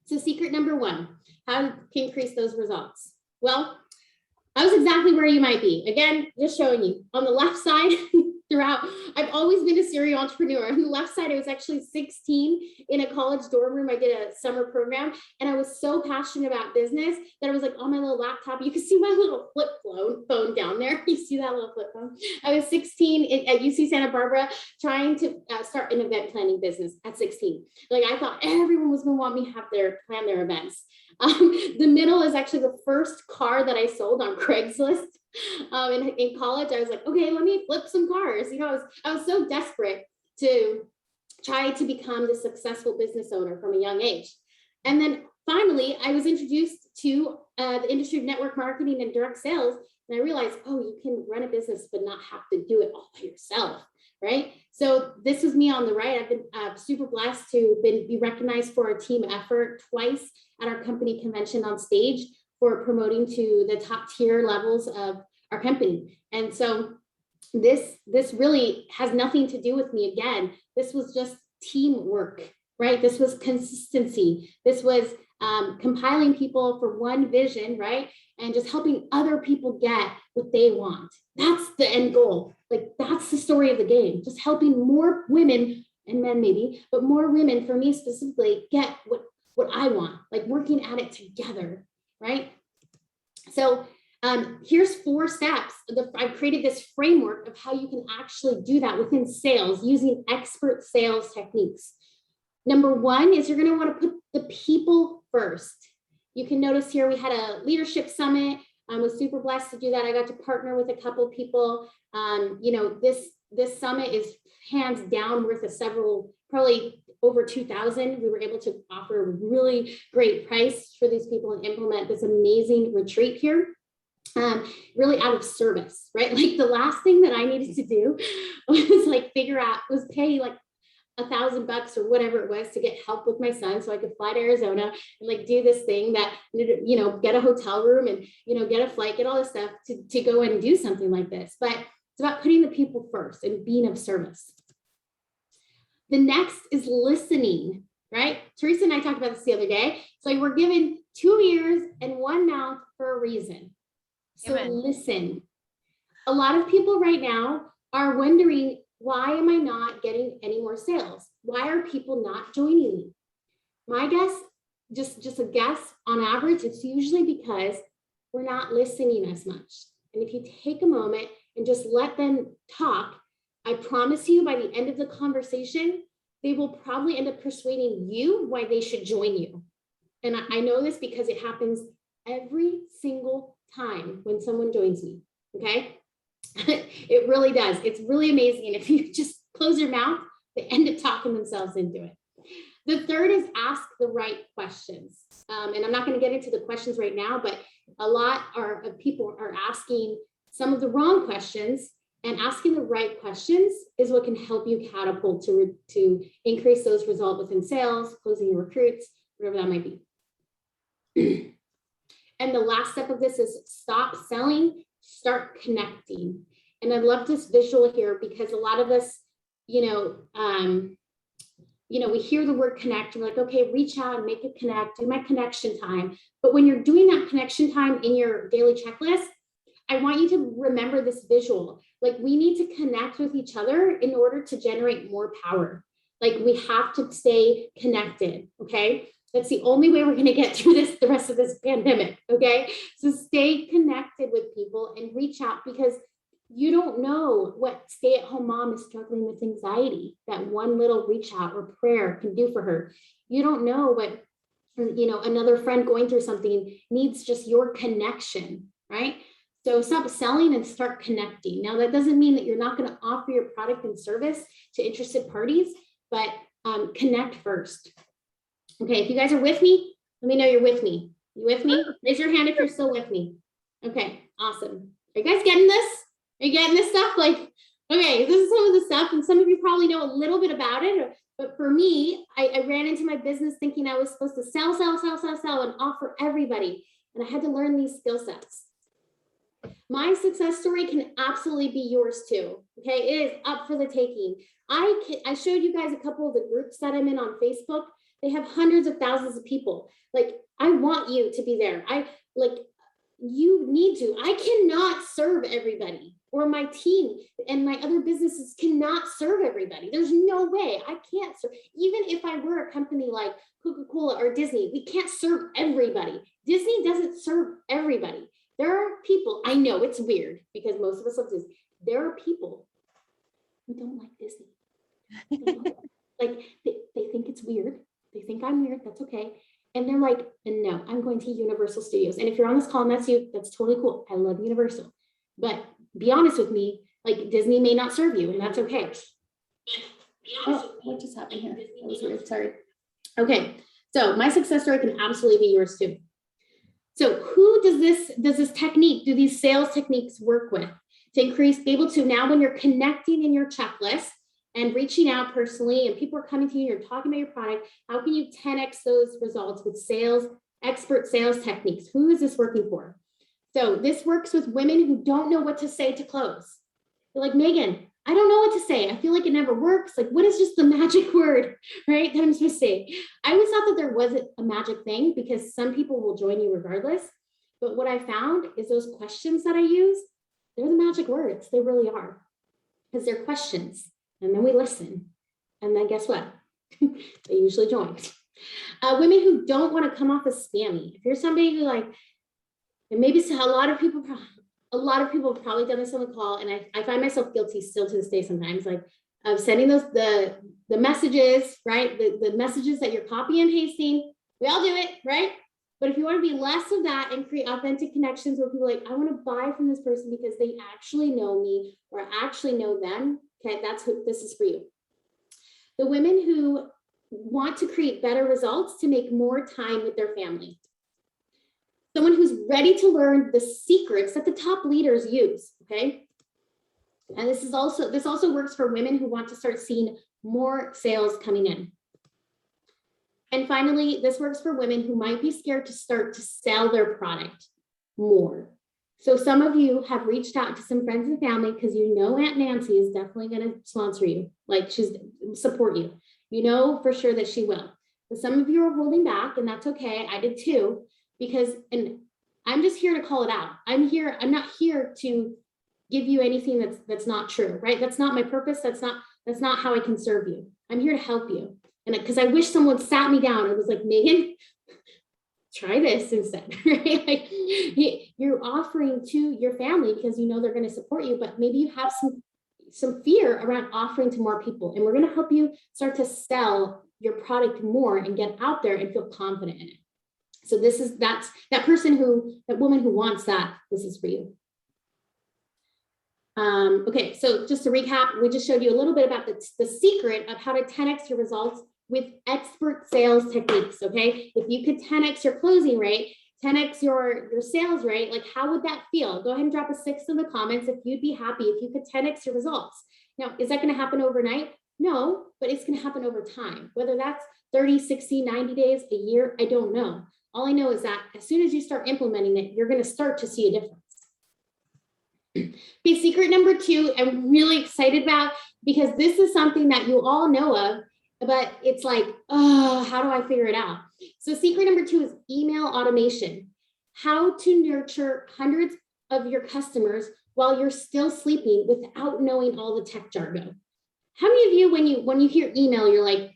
So secret number 1, how to increase those results. Well, I was exactly where you might be. Again, just showing you on the left side throughout. I've always been a serial entrepreneur. On the left side, I was actually 16 in a college dorm room. I did a summer program and I was so passionate about business that I was like on my little laptop. You can see my little flip phone down there. You see that little flip phone? I was 16 at UC Santa Barbara trying to start an event planning business at 16. Like I thought everyone was going to want me to plan their events. The middle is actually the first car that I sold on Craigslist. In college, I was like, okay, let me flip some cars. You know, I was so desperate to try to become the successful business owner from a young age. And then finally, I was introduced to the industry of network marketing and direct sales. And I realized, oh, you can run a business, but not have to do it all by yourself, right? So this was me on the right. I've been super blessed to be recognized for a team effort twice at our company convention on stage for promoting to the top tier levels of our company. And so this really has nothing to do with me. Again, this was just teamwork, right? This was consistency. This was compiling people for one vision, right? And just helping other people get what they want. That's the end goal. Like that's the story of the game. Just helping more women and men maybe, but more women for me specifically get what I want, like working at it together, right? So here's 4 steps. I've created this framework of how you can actually do that within sales using expert sales techniques. Number 1 is you're going to want to put the people first. You can notice here we had a leadership summit I was super blessed to do that. I got to partner with a couple people. This summit is hands down worth probably over 2,000. We were able to offer a really great price for these people and implement this amazing retreat here. Really out of service, right? Like the last thing that I needed to do was pay like $1,000 or whatever it was to get help with my son so I could fly to Arizona and like do this thing that, get a hotel room and, get a flight, get all this stuff to go and do something like this. But it's about putting the people first and being of service. The next is listening, right? Teresa and I talked about this the other day. So we're given 2 ears and 1 mouth for a reason. So listen. A lot of people right now are wondering, why am I not getting any more sales? Why are people not joining me? My guess, just a guess, on average, it's usually because we're not listening as much. And if you take a moment and just let them talk, I promise you by the end of the conversation, they will probably end up persuading you why they should join you. And I know this because it happens every single time when someone joins me, okay? It really does. It's really amazing. If you just close your mouth, they end up talking themselves into it. The third is ask the right questions. And I'm not going to get into the questions right now, but a lot of people are asking some of the wrong questions, and asking the right questions is what can help you catapult to increase those results within sales, closing your recruits, whatever that might be. And the last step of this is stop selling, start connecting. And I love this visual here because a lot of us, we hear the word connect, we're like, okay, reach out and make it connect, do my connection time. But when you're doing that connection time in your daily checklist, I want you to remember this visual. Like, we need to connect with each other in order to generate more power. Like, we have to stay connected, okay? That's the only way we're going to get through the rest of this pandemic, okay? So stay connected with people and reach out, because you don't know what stay-at-home mom is struggling with anxiety that one little reach out or prayer can do for her. You don't know what, another friend going through something needs, just your connection, right? So stop selling and start connecting. Now, that doesn't mean that you're not going to offer your product and service to interested parties, but connect first. Okay, if you guys are with me, let me know you're with me. You with me? Raise your hand if you're still with me. Okay, awesome. Are you guys getting this? Are you getting this stuff? Like, okay, this is some of the stuff, and some of you probably know a little bit about it, but for me, I ran into my business thinking I was supposed to sell, and offer everybody, and I had to learn these skill sets. My success story can absolutely be yours too. Okay, it is up for the taking. I showed you guys a couple of the groups that I'm in on Facebook. They have hundreds of thousands of people. Like, I want you to be there. You need to. I cannot serve everybody, or my team and my other businesses cannot serve everybody. There's no way. I can't serve. Even if I were a company like Coca-Cola or Disney, we can't serve everybody. Disney doesn't serve everybody. There are people, I know it's weird because most of us love Disney. There are people who don't like Disney. They think it's weird. They think I'm weird. That's okay. And they're like, no, I'm going to Universal Studios. And if you're on this call and that's you, that's totally cool. I love Universal. But be honest with me, like, Disney may not serve you, and that's okay. Oh, what just happened here? That was weird. Sorry. Okay. So my success story can absolutely be yours too. So who does this technique, do these sales techniques work with to be able to, now when you're connecting in your checklist and reaching out personally and people are coming to you, you're talking about your product, how can you 10x those results with expert sales techniques? Who is this working for? So this works with women who don't know what to say to close. They're like, Megan, I don't know what to say. I feel like it never works. Like, what is just the magic word, right, that I'm supposed to say? I always thought that there wasn't a magic thing because some people will join you regardless. But what I found is those questions that I use, they're the magic words. They really are, because they're questions. And then we listen. And then guess what? They usually join. Women who don't want to come off as spammy. If you're somebody who and maybe a lot of people have probably done this on the call, and I find myself guilty still to this day sometimes, of sending the messages, right? The messages that you're copying and pasting. We all do it, right? But if you want to be less of that and create authentic connections where people are like, I want to buy from this person because they actually know me or actually know them, okay, that's who this is for you. The women who want to create better results to make more time with their family. Someone who's ready to learn the secrets that the top leaders use, okay? And this also works for women who want to start seeing more sales coming in. And finally, this works for women who might be scared to start to sell their product more. So some of you have reached out to some friends and family because you know Aunt Nancy is definitely going to sponsor you, like she's support you. You know for sure that she will. But some of you are holding back, and that's okay. I did too, because, and I'm just here to call it out. I'm not here to give you anything that's not true, right? That's not my purpose. That's not how I can serve you. I'm here to help you. And because I wish someone sat me down and was like, Megan, try this instead, right? Like you're offering to your family because you know they're going to support you, but maybe you have some fear around offering to more people. And we're going to help you start to sell your product more and get out there and feel confident in it. So that's that woman who wants that, this is for you. Okay, so just to recap, we just showed you a little bit about the secret of how to 10x your results with expert sales techniques, okay? If you could 10x your closing rate, 10x your sales rate, like how would that feel? Go ahead and drop a 6 in the comments if you'd be happy if you could 10x your results. Now, is that gonna happen overnight? No, but it's gonna happen over time. Whether that's 30, 60, 90 days, a year, I don't know. All I know is that as soon as you start implementing it, you're gonna start to see a difference. Okay, secret number 2, I'm really excited about because this is something that you all know of, but it's like, oh, how do I figure it out? So secret number 2 is email automation. How to nurture hundreds of your customers while you're still sleeping without knowing all the tech jargon. How many of you, when you hear email, you're like,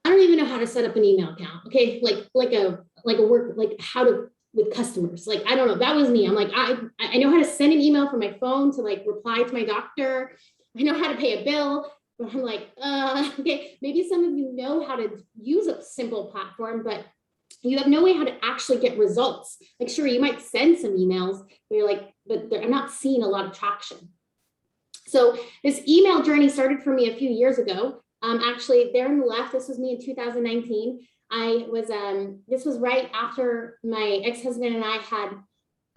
I don't even know how to set up an email account. Okay, like a work, like how to with customers. Like, I don't know, that was me. I'm like, I know how to send an email from my phone to like reply to my doctor. I know how to pay a bill, but I'm like, okay, maybe some of you know how to use a simple platform, but you have no way how to actually get results. Like, sure, you might send some emails, but you're like, but I'm not seeing a lot of traction. So this email journey started for me a few years ago. Actually, there on the left, this was me in 2019. This was right after my ex-husband and I had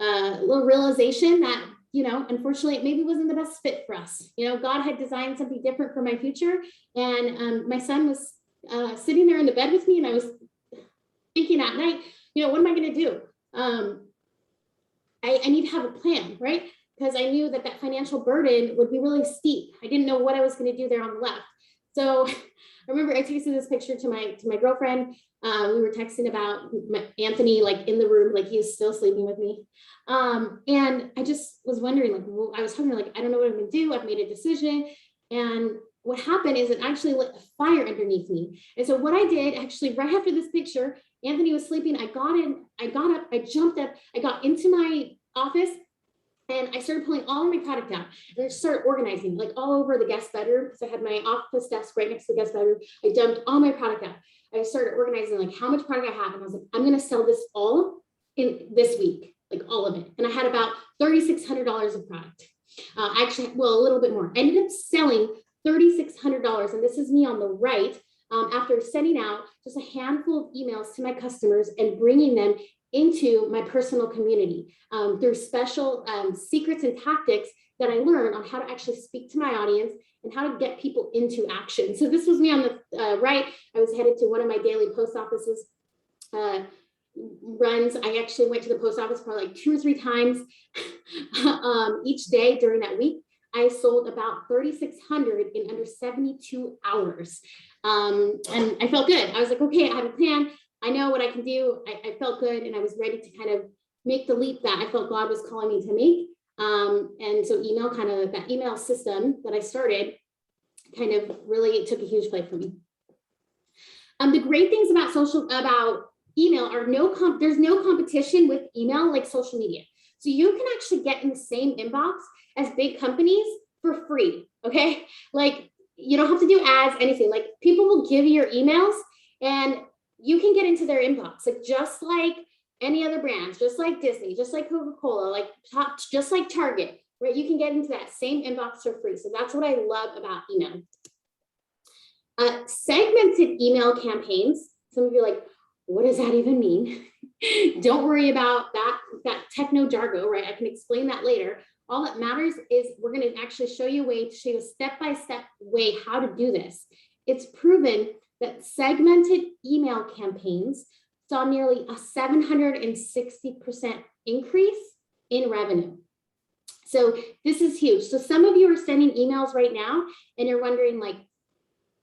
a little realization that, unfortunately, it maybe wasn't the best fit for us. God had designed something different for my future. And my son was sitting there in the bed with me, and I was thinking at night, what am I going to do? I need to have a plan, right? Because I knew that financial burden would be really steep. I didn't know what I was going to do there on the left. So I remember I texted this picture to my girlfriend. We were texting about Anthony, like in the room, like he was still sleeping with me. And I just was wondering, like, I was telling her, like, I don't know what I'm gonna do. I've made a decision. And what happened is it actually lit a fire underneath me. And so what I did actually right after this picture, Anthony was sleeping. I got up, I jumped up, I got into my office, and I started pulling all of my product out, and I started organizing like all over the guest bedroom because I had my office desk right next to the guest bedroom. I dumped all my product out. I started organizing like how much product I have, and I was like, I'm going to sell this all in this week, like all of it. And I had about $3,600 of product. Actually, well, a little bit more. I ended up selling $3,600, and this is me on the right. After sending out just a handful of emails to my customers and bringing them into my personal community through special secrets and tactics that I learned on how to actually speak to my audience and how to get people into action. So this was me on the right. I was headed to one of my daily post offices runs. I actually went to the post office probably like 2 or 3 times each day during that week. I sold about 3,600 in under 72 hours. And I felt good. I was like, okay, I have a plan. I know what I can do. I felt good, and I was ready to kind of make the leap that I felt God was calling me to make. And so that email system that I started kind of really took a huge play for me. The great things about email are there's no competition with email like social media. So you can actually get in the same inbox as big companies for free, okay? Like you don't have to do ads, anything. Like people will give you your emails, and you can get into their inbox, like just like any other brands, just like Disney, just like Coca-Cola, like just like Target, right? You can get into that same inbox for free. So that's what I love about email. Segmented email campaigns. Some of you are like, what does that even mean? Don't worry about that techno jargon, right? I can explain that later. All that matters is we're going to actually show you a step-by-step way how to do this. It's proven that segmented email campaigns saw nearly a 760% increase in revenue. So this is huge. So some of you are sending emails right now and you're wondering like,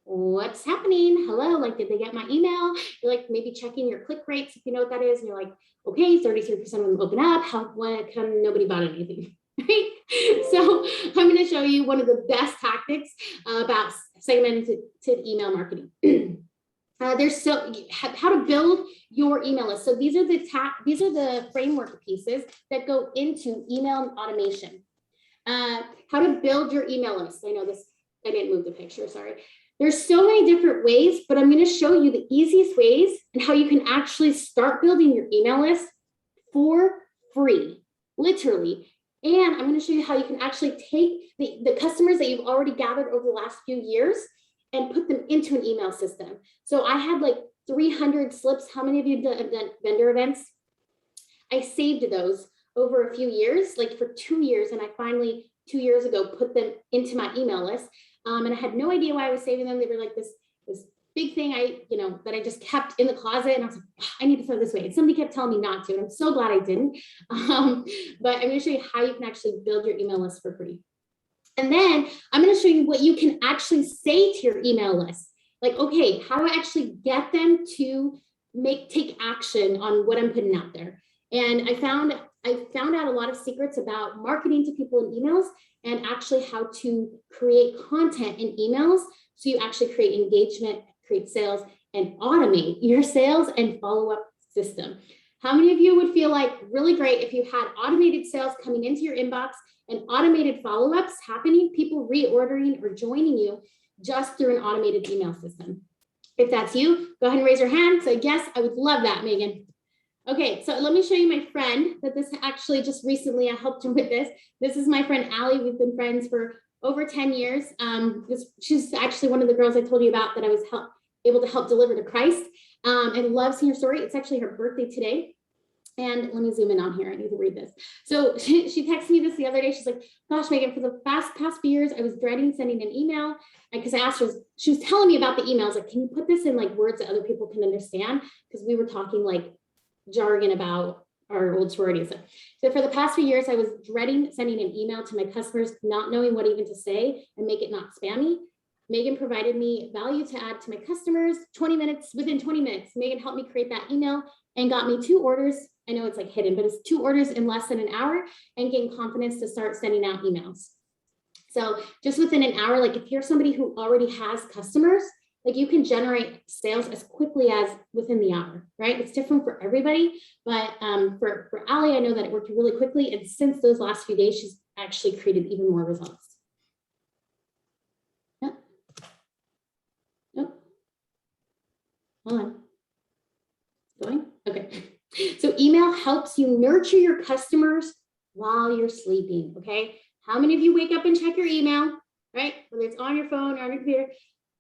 what's happening? Hello, like, did they get my email? You're like maybe checking your click rates, if you know what that is. And you're like, okay, 33% of them open up. How come nobody bought anything? Right? So I'm going to show you one of the best tactics about segmented email marketing. There's how to build your email list. So these are the framework pieces that go into email automation. How to build your email list. I know this, I didn't move the picture, sorry. There's so many different ways, but I'm going to show you the easiest ways and how you can actually start building your email list for free, literally. And I'm going to show you how you can actually take the customers that you've already gathered over the last few years and put them into an email system. So I had like 300 slips. How many of you have done vendor events? I saved those over a few years, like for 2 years. And I finally 2 years ago put them into my email list. And I had no idea why I was saving them. They were like this big thing that I just kept in the closet. And I was like, I need to throw this away. And somebody kept telling me not to. And I'm so glad I didn't. But I'm going to show you how you can actually build your email list for free. And then I'm going to show you what you can actually say to your email list. Like, okay, how do I actually get them to take action on what I'm putting out there? And I found out a lot of secrets about marketing to people in emails and actually how to create content in emails. So you actually create engagement, create sales, and automate your sales and follow-up system. How many of you would feel like really great if you had automated sales coming into your inbox and automated follow-ups happening, people reordering or joining you just through an automated email system? If that's you, go ahead and raise your hand. So yes, I would love that, Megan. Okay, so let me show you my friend that this actually just recently I helped her with this. This is my friend Allie. We've been friends for over 10 years. She's actually one of the girls I told you about that I was able to help deliver to Christ. And love seeing her story. It's actually her birthday today. And let me zoom in on here. I need to read this. So she texted me this the other day. She's like, gosh, Megan, for the past few years, I was dreading sending an email because I asked her, she was telling me about the emails. Like, can you put this in like words that other people can understand? Because we were talking like jargon about our old sorority. So for the past few years, I was dreading sending an email to my customers, not knowing what even to say and make it not spammy. Megan provided me value to add to my customers. Within 20 minutes, Megan helped me create that email and got me 2 orders. I know it's like hidden, but it's 2 orders in less than an hour and gained confidence to start sending out emails. So just within an hour, like if you're somebody who already has customers, like you can generate sales as quickly as within the hour, right? It's different for everybody, but for Allie, I know that it worked really quickly. And since those last few days, she's actually created even more results. Nope. Hold on. Going? Okay. So email helps you nurture your customers while you're sleeping, okay? How many of you wake up and check your email, right? Whether it's on your phone or on your computer.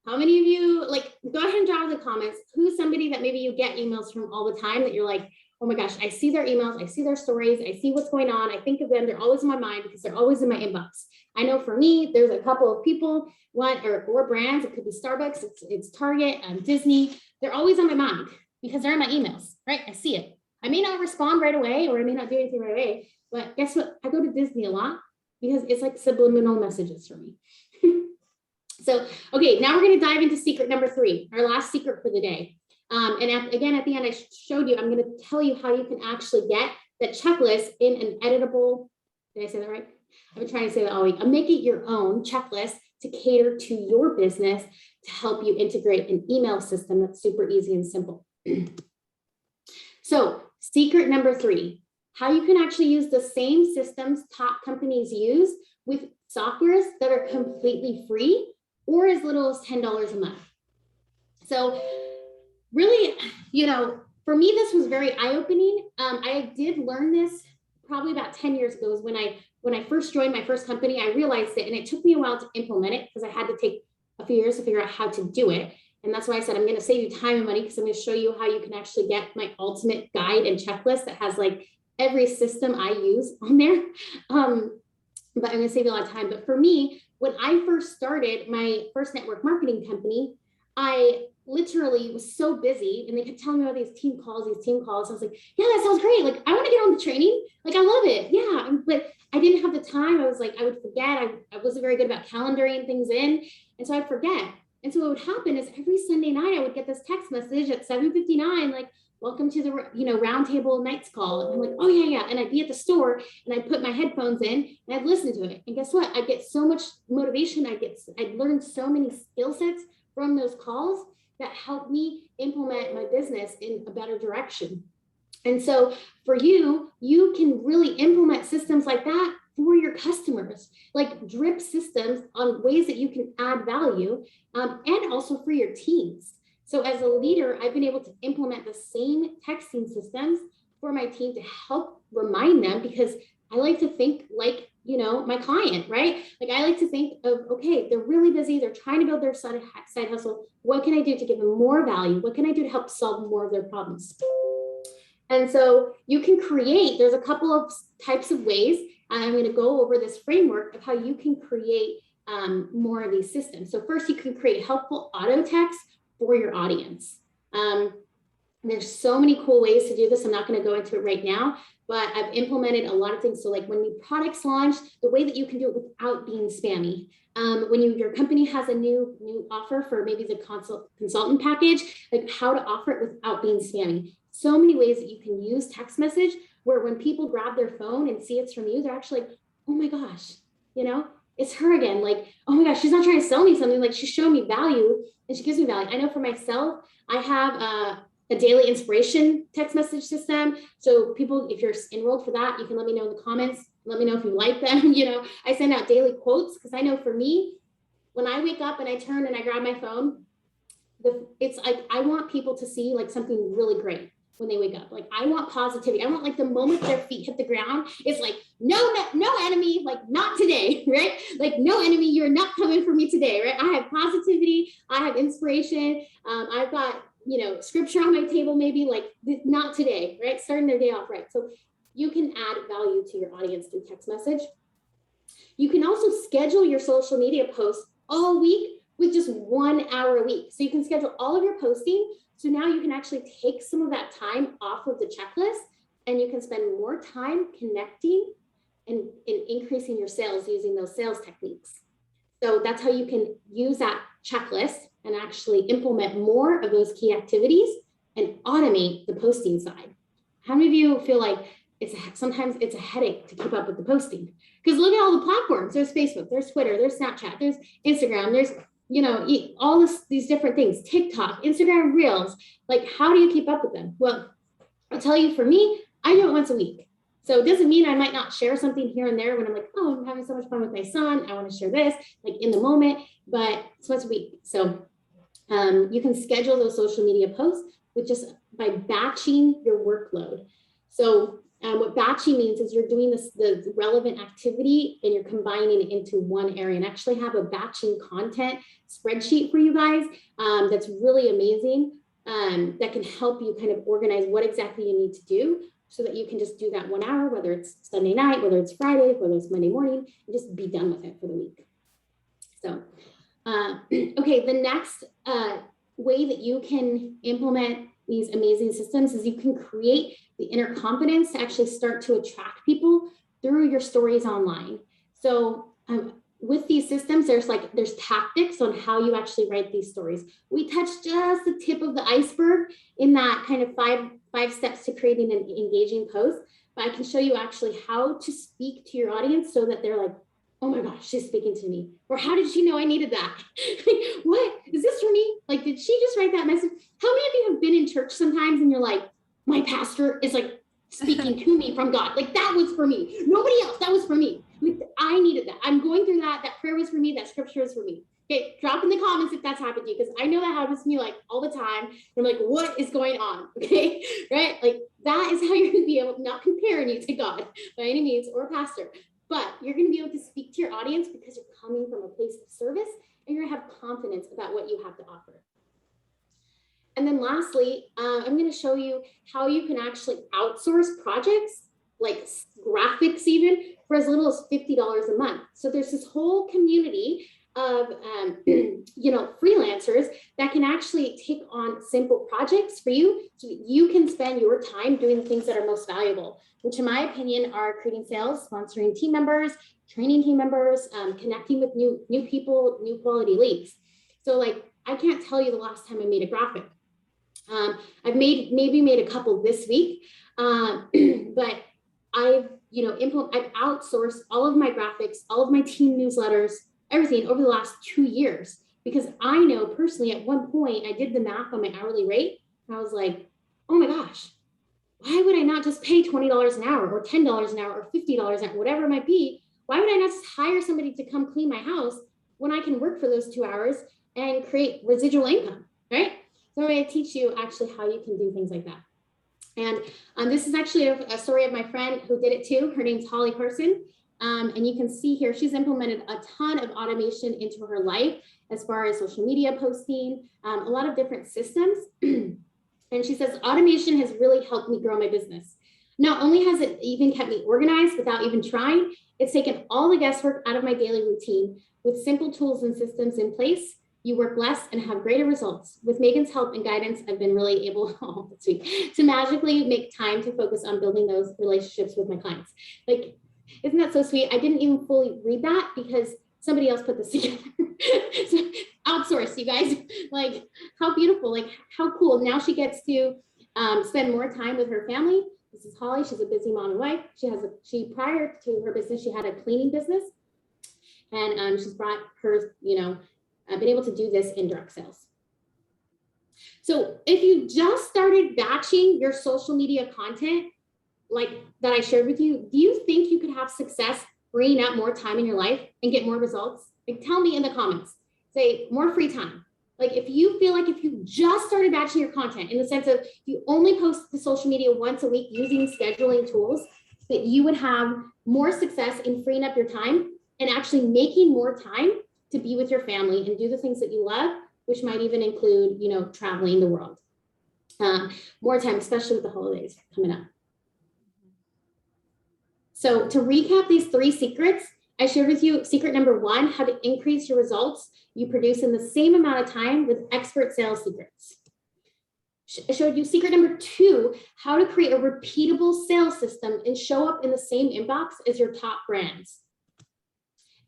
How many of you, like, go ahead and drop in the comments, who's somebody that maybe you get emails from all the time that you're like, oh my gosh, I see their emails, I see their stories, I see what's going on, I think of them, they're always in my mind because they're always in my inbox. I know for me, there's a couple of people, or brands, it could be Starbucks, it's Target, Disney, they're always on my mind because they're in my emails, right? I see it. I may not respond right away or I may not do anything right away, but guess what? I go to Disney a lot because it's like subliminal messages for me. So, okay, now we're going to dive into secret number 3, our last secret for the day. Again, at the end, I showed you, I'm going to tell you how you can actually get that checklist in an editable, did I say that right? I've been trying to say that all week. I'll make it your own checklist to cater to your business to help you integrate an email system that's super easy and simple. So, secret number 3, how you can actually use the same systems top companies use with softwares that are completely free or as little as $10 a month. So really, for me, this was very eye-opening. I did learn this probably about 10 years ago is when I first joined my first company, I realized it, and it took me a while to implement it because I had to take a few years to figure out how to do it. And that's why I said, I'm going to save you time and money because I'm going to show you how you can actually get my ultimate guide and checklist that has like every system I use on there. But I'm going to save you a lot of time. But for me, when I first started my first network marketing company, I literally was so busy and they kept telling me about these team calls. I was like, yeah, that sounds great. Like, I want to get on the training. Like, I love it. Yeah. But I didn't have the time. I was like, I would forget. I wasn't very good about calendaring things in. And so I'd forget. And so what would happen is every Sunday night, I would get this text message at 7:59, like, welcome to the, roundtable nights call. And I'm like, oh yeah. And I'd be at the store and I'd put my headphones in and I'd listen to it. And guess what? I'd get so much motivation. I'd learned so many skill sets from those calls that helped me implement my business in a better direction. And so for you, you can really implement systems like that for your customers, like drip systems on ways that you can add value, and also for your teams. So as a leader, I've been able to implement the same texting systems for my team to help remind them, because I like to think like, my client, right? Like, I like to think of, okay, they're really busy. They're trying to build their side hustle. What can I do to give them more value? What can I do to help solve more of their problems? And so you can create, there's a couple of types of ways. I'm going to go over this framework of how you can create more of these systems. So first, you can create helpful auto text for your audience. There's so many cool ways to do this. I'm not going to go into it right now, but I've implemented a lot of things. So like when new products launch, the way that you can do it without being spammy. When your company has a new offer for maybe the consultant package, like how to offer it without being spammy. So many ways that you can use text message where when people grab their phone and see it's from you, they're actually like, oh my gosh, it's her again. Like, oh my gosh, she's not trying to sell me something. Like, she's showing me value and she gives me value. I know for myself, I have a daily inspiration text message system. So people, if you're enrolled for that, you can let me know in the comments. Let me know if you like them. I send out daily quotes because I know for me, when I wake up and I turn and I grab my phone, it's like, I want people to see like something really great when they wake up. Like, I want positivity. I want like the moment their feet hit the ground, it's like, no enemy, like not today, right? Like, no enemy, you're not coming for me today, right? I have positivity. I have inspiration. I've got, scripture on my table, maybe like not today, right? Starting their day off right. So you can add value to your audience through text message. You can also schedule your social media posts all week with just 1 hour a week. So you can schedule all of your posting. So now you can actually take some of that time off of the checklist and you can spend more time connecting and increasing your sales using those sales techniques. So that's how you can use that checklist and actually implement more of those key activities and automate the posting side. How many of you feel like sometimes it's a headache to keep up with the posting? Because look at all the platforms. There's Facebook, there's Twitter, there's Snapchat, there's Instagram, there's all these different things, TikTok, Instagram Reels. Like, how do you keep up with them? Well, I'll tell you, for me, I do it once a week. So it doesn't mean I might not share something here and there when I'm like, oh, I'm having so much fun with my son, I want to share this, like in the moment, but it's once a week. So you can schedule those social media posts with just by batching your workload. So what batching means is you're doing the relevant activity and you're combining it into one area, and actually have a batching content spreadsheet for you guys that's really amazing, that can help you kind of organize what exactly you need to do so that you can just do that 1 hour, whether it's Sunday night, whether it's Friday, whether it's Monday morning, and just be done with it for the week. So, okay, the next way that you can implement these amazing systems is you can create the inner confidence to actually start to attract people through your stories online. So with these systems, there's tactics on how you actually write these stories. We touched just the tip of the iceberg in that kind of five steps to creating an engaging post, but I can show you actually how to speak to your audience so that they're like, oh my gosh, she's speaking to me. Or how did she know I needed that? Like, what? Is this for me? Like, did she just write that message? How many of you have been in church sometimes and you're like, my pastor is like speaking to me from God. Like, that was for me. Nobody else, that was for me. Like, I needed that. I'm going through that. That prayer was for me. That scripture was for me. Okay, drop in the comments if that's happened to you, because I know that happens to me like all the time. I'm like, what is going on? Okay, right? Like that is how you're going to be able, not comparing you to God by any means or a pastor, but you're going to be able to speak to your audience because you're coming from a place of service and you're going to have confidence about what you have to offer. And then lastly, I'm going to show you how you can actually outsource projects like graphics even for as little as $50 a month. So there's this whole community of freelancers that can actually take on simple projects for you, so you can spend your time doing the things that are most valuable, which in my opinion are creating sales, sponsoring team members, training team members, connecting with new people, new quality leads. So like, I can't tell you the last time I made a graphic. I've maybe made a couple this week, but I've outsourced all of my graphics, all of my team newsletters, everything over the last 2 years, because I know personally at one point I did the math on my hourly rate and I was like, oh my gosh, why would I not just pay $20 an hour or $10 an hour or $50 an hour, whatever it might be? Why would I not just hire somebody to come clean my house when I can work for those 2 hours and create residual income, right? So I'm going to teach you actually how you can do things like that. And this is actually a story of my friend who did it too. Her name's Holly Carson. And you can see here, she's implemented a ton of automation into her life as far as social media posting, a lot of different systems. And she says, automation has really helped me grow my business. Not only has it even kept me organized without even trying, it's taken all the guesswork out of my daily routine. With simple tools and systems in place, you work less and have greater results. With Megan's help and guidance, I've been really able to magically make time to focus on building those relationships with my clients. Like, isn't that so sweet? I didn't even fully read that because somebody else put this together. So, outsource, you guys. Like, how beautiful, like how cool. Now she gets to spend more time with her family. This is Holly. She's a busy mom and wife. Prior to her business, she had a cleaning business, and she's brought her, been able to do this in direct sales. So if you just started batching your social media content like that I shared with you, do you think you could have success bringing out more time in your life and get more results? Like, tell me in the comments, say more free time. Like, if you feel like if you just started batching your content in the sense of you only post to social media once a week using scheduling tools, that you would have more success in freeing up your time and actually making more time to be with your family and do the things that you love, which might even include, traveling the world. More time, especially with the holidays coming up. So to recap these 3 secrets, I shared with you secret number 1, how to increase your results you produce in the same amount of time with expert sales secrets. I showed you secret number 2, how to create a repeatable sales system and show up in the same inbox as your top brands.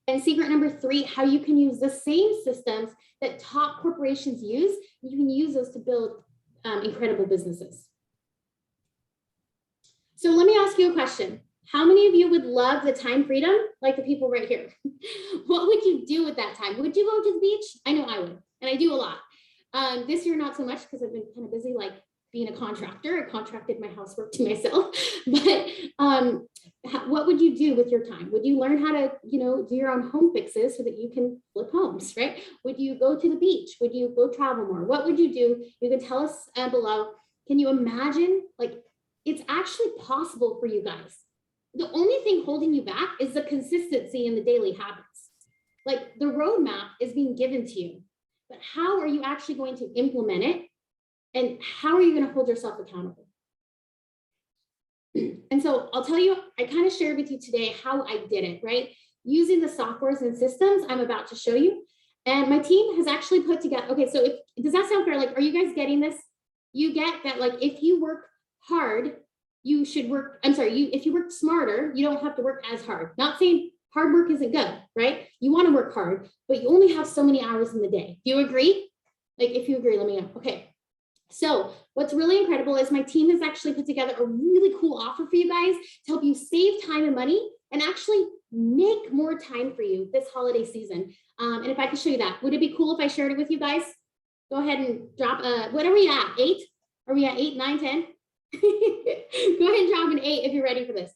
And secret number 3, how you can use the same systems that top corporations use. You can use those to build incredible businesses. So let me ask you a question. How many of you would love the time freedom like the people right here? What would you do with that time? Would you go to the beach? I know I would, and I do a lot. This year, not so much because I've been kind of busy like being a contractor. I contracted my housework to myself. But what would you do with your time? Would you learn how to, do your own home fixes so that you can flip homes, right? Would you go to the beach? Would you go travel more? What would you do? You can tell us below. Can you imagine? Like, it's actually possible for you guys. The only thing holding you back is the consistency in the daily habits. Like, the roadmap is being given to you, but how are you actually going to implement it? And how are you going to hold yourself accountable? And so I'll tell you, I kind of shared with you today how I did it, right? Using the softwares and systems I'm about to show you. And my team has actually put together, okay, so does that sound fair? Like, are you guys getting this? You get that, like, if you work hard, you should work, if you work smarter, you don't have to work as hard. Not saying hard work isn't good, right? You want to work hard, but you only have so many hours in the day. Do you agree? Like, if you agree, let me know. Okay. So what's really incredible is my team has actually put together a really cool offer for you guys to help you save time and money and actually make more time for you this holiday season. And if I could show you that, would it be cool if I shared it with you guys? Go ahead and drop, what are we at? 8? Are we at 8, 9, 10? Go ahead and drop an 8 if you're ready for this.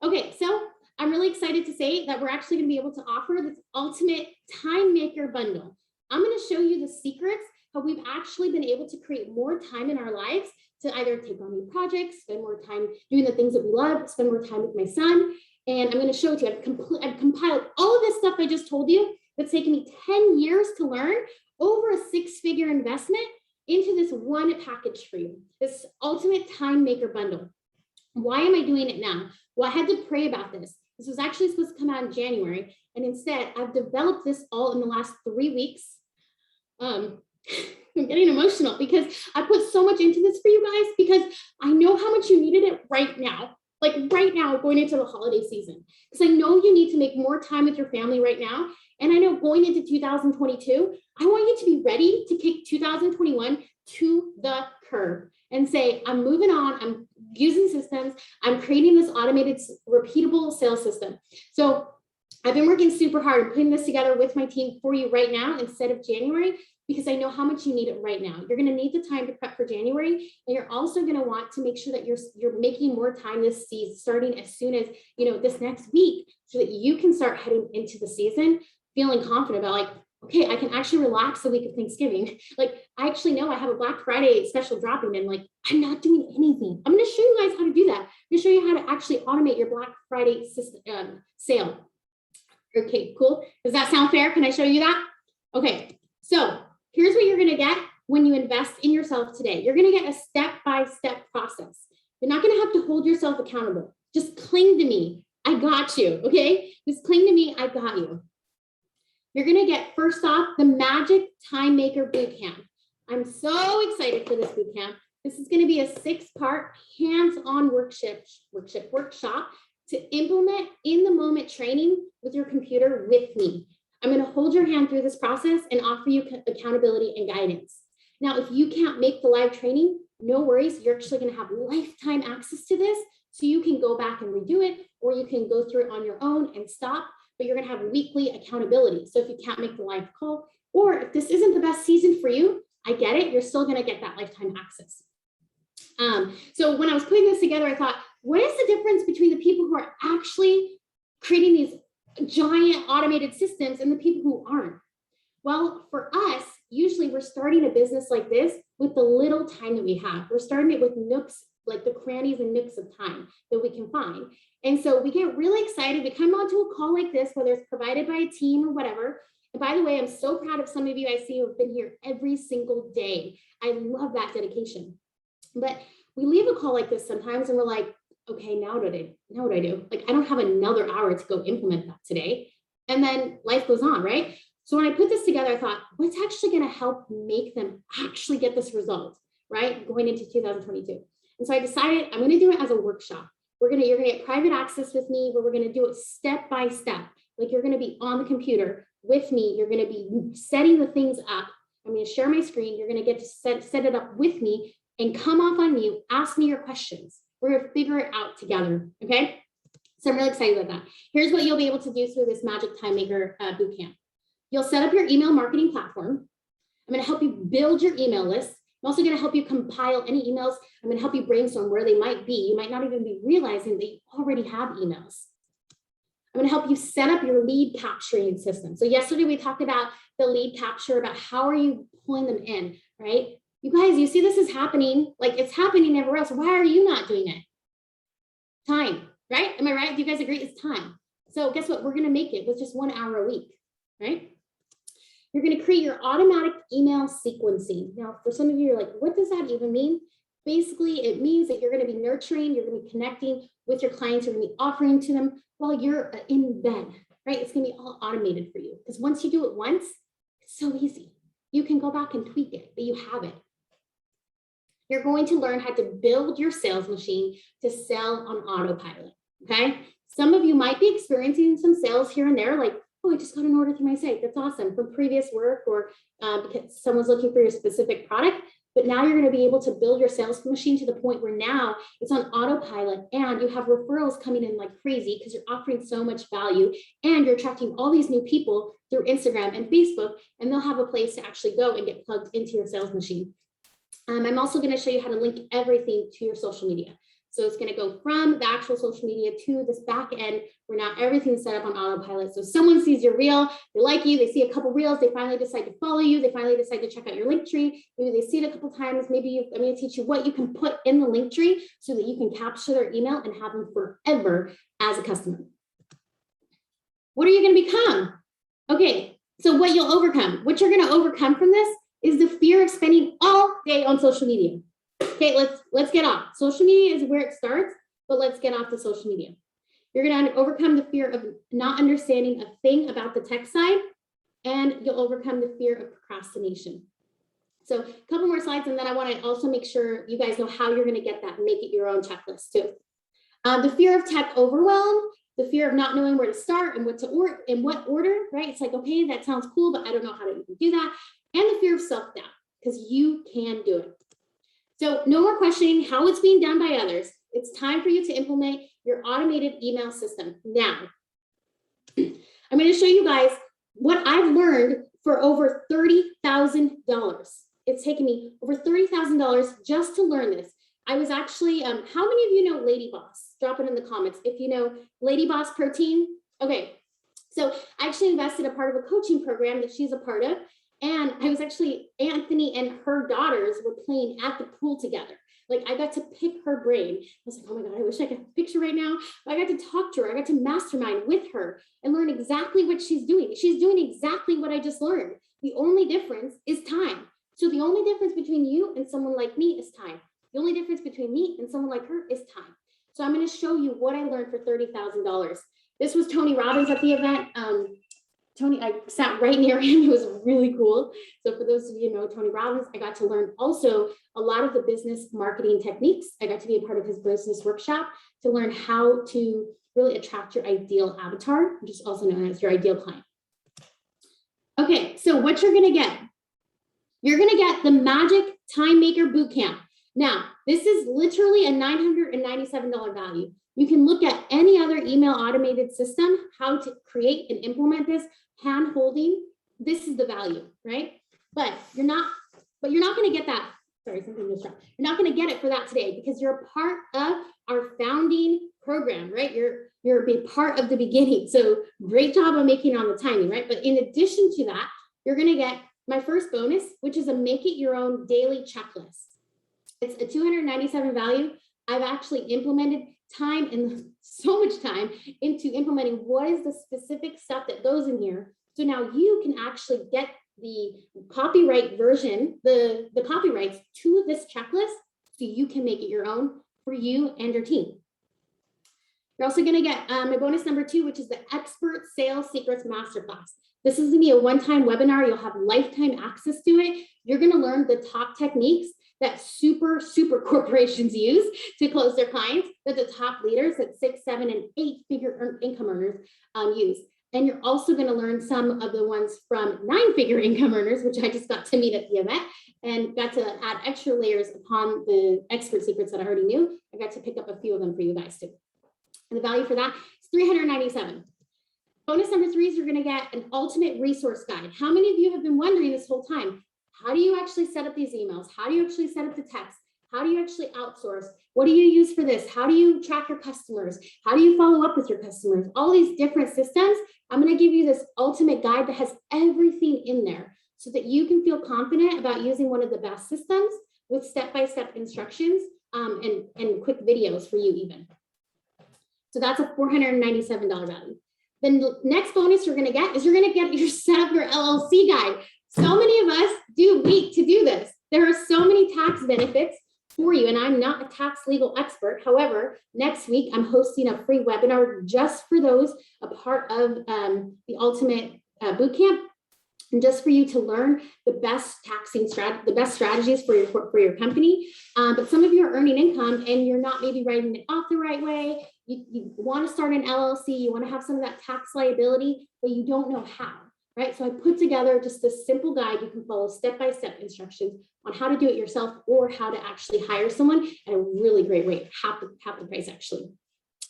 Okay, so I'm really excited to say that we're actually going to be able to offer this ultimate time maker bundle. I'm going to show you the secrets, how we've actually been able to create more time in our lives to either take on new projects, spend more time doing the things that we love, spend more time with my son. And I'm going to show it to you. I've compiled all of this stuff I just told you that's taken me 10 years to learn, over a 6-figure investment into this one package for you, this ultimate time maker bundle. Why am I doing it now? Well, I had to pray about this. This was actually supposed to come out in January. And instead, I've developed this all in the last 3 weeks. I'm getting emotional because I put so much into this for you guys because I know how much you needed it right now. Like right now, going into the holiday season. Because I know you need to make more time with your family right now. And I know going into 2022, I want you to be ready to kick 2021 to the curb and say, I'm moving on, I'm using systems, I'm creating this automated, repeatable sales system. So I've been working super hard and putting this together with my team for you right now instead of January, because I know how much you need it right now. You're going to need the time to prep for January, and you're also going to want to make sure that you're making more time this season, starting as soon as, this next week, so that you can start heading into the season feeling confident about like, okay, I can actually relax the week of Thanksgiving. Like, I actually know I have a Black Friday special dropping and like, I'm not doing anything. I'm going to show you guys how to do that. I'm going to show you how to actually automate your Black Friday system, sale. Okay, cool. Does that sound fair? Can I show you that? Okay, so here's what you're going to get when you invest in yourself today. You're going to get a step-by-step process. You're not going to have to hold yourself accountable. Just cling to me. I got you. Okay, just cling to me. I got you. You're going to get, first off, the Magic Time Maker Bootcamp. I'm so excited for this bootcamp. This is going to be a 6-part hands-on workshop to implement in-the-moment training with your computer with me. I'm going to hold your hand through this process and offer you accountability and guidance. Now, if you can't make the live training, no worries. You're actually going to have lifetime access to this, so you can go back and redo it, or you can go through it on your own and stop. But you're going to have weekly accountability. So if you can't make the live call, or if this isn't the best season for you, I get it. You're still going to get that lifetime access. So when I was putting this together, I thought, what is the difference between the people who are actually creating these giant automated systems and the people who aren't? Well, for us, usually we're starting a business like this with the little time that we have. We're starting it with nooks, like the crannies and nooks of time that we can find. And so we get really excited. We come onto a call like this, whether it's provided by a team or whatever. And by the way, I'm so proud of some of you I see who have been here every single day. I love that dedication. But we leave a call like this sometimes and we're like, okay, now what do I do? Like, I don't have another hour to go implement that today. And then life goes on, right? So when I put this together, I thought, what's actually going to help make them actually get this result, right? Going into 2022. And so I decided I'm going to do it as a workshop. You're going to get private access with me, where we're going to do it step by step. Like, you're going to be on the computer with me. You're going to be setting the things up. I'm going to share my screen. You're going to get to set it up with me and come off on mute. Ask me your questions. We're going to figure it out together. Okay. So I'm really excited about that. Here's what you'll be able to do through this Magic Time Maker Bootcamp. You'll set up your email marketing platform. I'm going to help you build your email list. I'm also going to help you compile any emails. I'm going to help you brainstorm where they might be. You might not even be realizing that you already have emails. I'm going to help you set up your lead capturing system. So yesterday we talked about the lead capture, about how are you pulling them in, right? You guys, you see this is happening, like it's happening everywhere else. Why are you not doing it? Time, right? Am I right? Do you guys agree? It's time. So guess what? We're going to make it with just 1 hour a week, right? You're going to create your automatic email sequencing. Now, for some of you, you're like, what does that even mean? Basically, it means that you're going to be nurturing, you're going to be connecting with your clients, you're going to be offering to them while you're in bed, right? It's going to be all automated for you, because once you do it once, it's so easy. You can go back and tweak it, but you have it. You're going to learn how to build your sales machine to sell on autopilot, okay? Some of you might be experiencing some sales here and there, like, oh, I just got an order through my site. That's awesome, from previous work, or because someone's looking for your specific product. But now you're going to be able to build your sales machine to the point where now it's on autopilot and you have referrals coming in like crazy because you're offering so much value and you're attracting all these new people through Instagram and Facebook, and they'll have a place to actually go and get plugged into your sales machine. I'm also going to show you how to link everything to your social media. So it's going to go from the actual social media to this back end where now everything's set up on autopilot. So someone sees your reel, they like you, they see a couple reels, they finally decide to follow you, they finally decide to check out your link tree. Maybe they see it a couple times. Maybe I'm going to teach you what you can put in the link tree so that you can capture their email and have them forever as a customer. What are you going to become? Okay, so what you'll overcome, what you're going to overcome from this is the fear of spending all day on social media. Okay, let's get off. Social media is where it starts, but let's get off the social media. You're going to overcome the fear of not understanding a thing about the tech side, and you'll overcome the fear of procrastination. So a couple more slides, and then I want to also make sure you guys know how you're going to get that and make it your own checklist too. The fear of tech overwhelm, the fear of not knowing where to start and what to order, in what order, right? It's like, okay, that sounds cool, but I don't know how to even do that. And the fear of self-doubt, because you can do it. So no more questioning how it's being done by others. It's time for you to implement your automated email system now. I'm going to show you guys what I've learned for over $30,000. It's taken me over $30,000 just to learn this. I was actually, how many of you know Lady Boss? Drop it in the comments if you know Lady Boss Protein. Okay, so I actually invested a part of a coaching program that she's a part of. And I was actually, Anthony and her daughters were playing at the pool together. Like I got to pick her brain. I was like, oh my God, I wish I could picture right now. I got to talk to her. I got to mastermind with her and learn exactly what she's doing. She's doing exactly what I just learned. The only difference is time. So the only difference between you and someone like me is time. The only difference between me and someone like her is time. So I'm going to show you what I learned for $30,000. This was Tony Robbins at the event. Tony, I sat right near him. It was really cool. So for those of you who know Tony Robbins, I got to learn also a lot of the business marketing techniques. I got to be a part of his business workshop to learn how to really attract your ideal avatar, which is also known as your ideal client. Okay, so what you're going to get, you're going to get the Magic Time Maker Bootcamp. Now, this is literally a $997 value. You can look at any other email automated system, how to create and implement this, hand holding. This is the value, right? But you're not going to get that. Sorry, something just dropped. You're not going to get it for that today because you're a part of our founding program, right? You're a big part of the beginning. So great job on making on the timing, right? But in addition to that, you're going to get my first bonus, which is a make it your own daily checklist. It's a $297 value. I've actually implemented time and so much time into implementing what is the specific stuff that goes in here. So now you can actually get the copyright version, the copyrights to this checklist so you can make it your own for you and your team. You're also going to get my bonus number 2, which is the Expert Sales Secrets Masterclass. This is going to be a one-time webinar. You'll have lifetime access to it. You're going to learn the top techniques that super corporations use to close their clients, that the top leaders at 6, 7, and 8-figure income earners use. And you're also going to learn some of the ones from 9-figure income earners, which I just got to meet at the event and got to add extra layers upon the expert secrets that I already knew. I got to pick up a few of them for you guys too. And the value for that is $397. Bonus number 3 is you're going to get an ultimate resource guide. How many of you have been wondering this whole time, how do you actually set up these emails? How do you actually set up the text? How do you actually outsource? What do you use for this? How do you track your customers? How do you follow up with your customers? All these different systems. I'm going to give you this ultimate guide that has everything in there so that you can feel confident about using one of the best systems with step-by-step instructions and quick videos for you even. So that's a $497 value. Then the next bonus you're going to get is you're going to get your set up your LLC guide. So many of us do wait to do this. There are so many tax benefits for you, and I'm not a tax legal expert. However, next week I'm hosting a free webinar just for those a part of the Ultimate Bootcamp, and just for you to learn the best taxing the best strategies for your company. But some of you are earning income and you're not maybe writing it off the right way. You want to start an LLC, you want to have some of that tax liability, but you don't know how. Right, so I put together just a simple guide. You can follow step-by-step instructions on how to do it yourself or how to actually hire someone at a really great rate, half the price actually.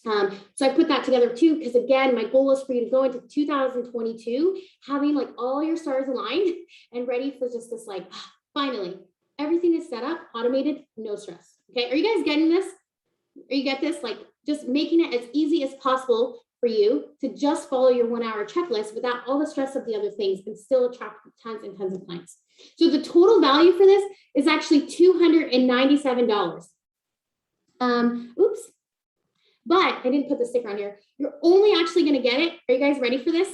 So I put that together too, because again, my goal is for you to go into 2022 having like all your stars aligned and ready for just this like, finally, everything is set up, automated, no stress. Okay, are you guys getting this? Are or you get this, like just making it as easy as possible for you to just follow your 1 hour checklist without all the stress of the other things and still attract tons and tons of clients. So the total value for this is actually $297. Oops, but I didn't put the sticker on here. You're only actually going to get it. Are you guys ready for this?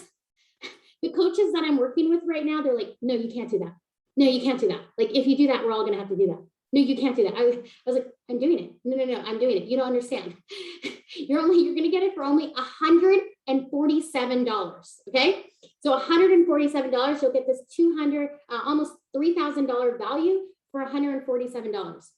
The coaches that I'm working with right now, they're like, no, you can't do that. No, you can't do that. Like, if you do that, we're all going to have to do that. No, you can't do that. I was like, I'm doing it. No, I'm doing it. You don't understand. You're going to get it for only $147. Okay. So $147, you'll get this almost $3,000 value for $147.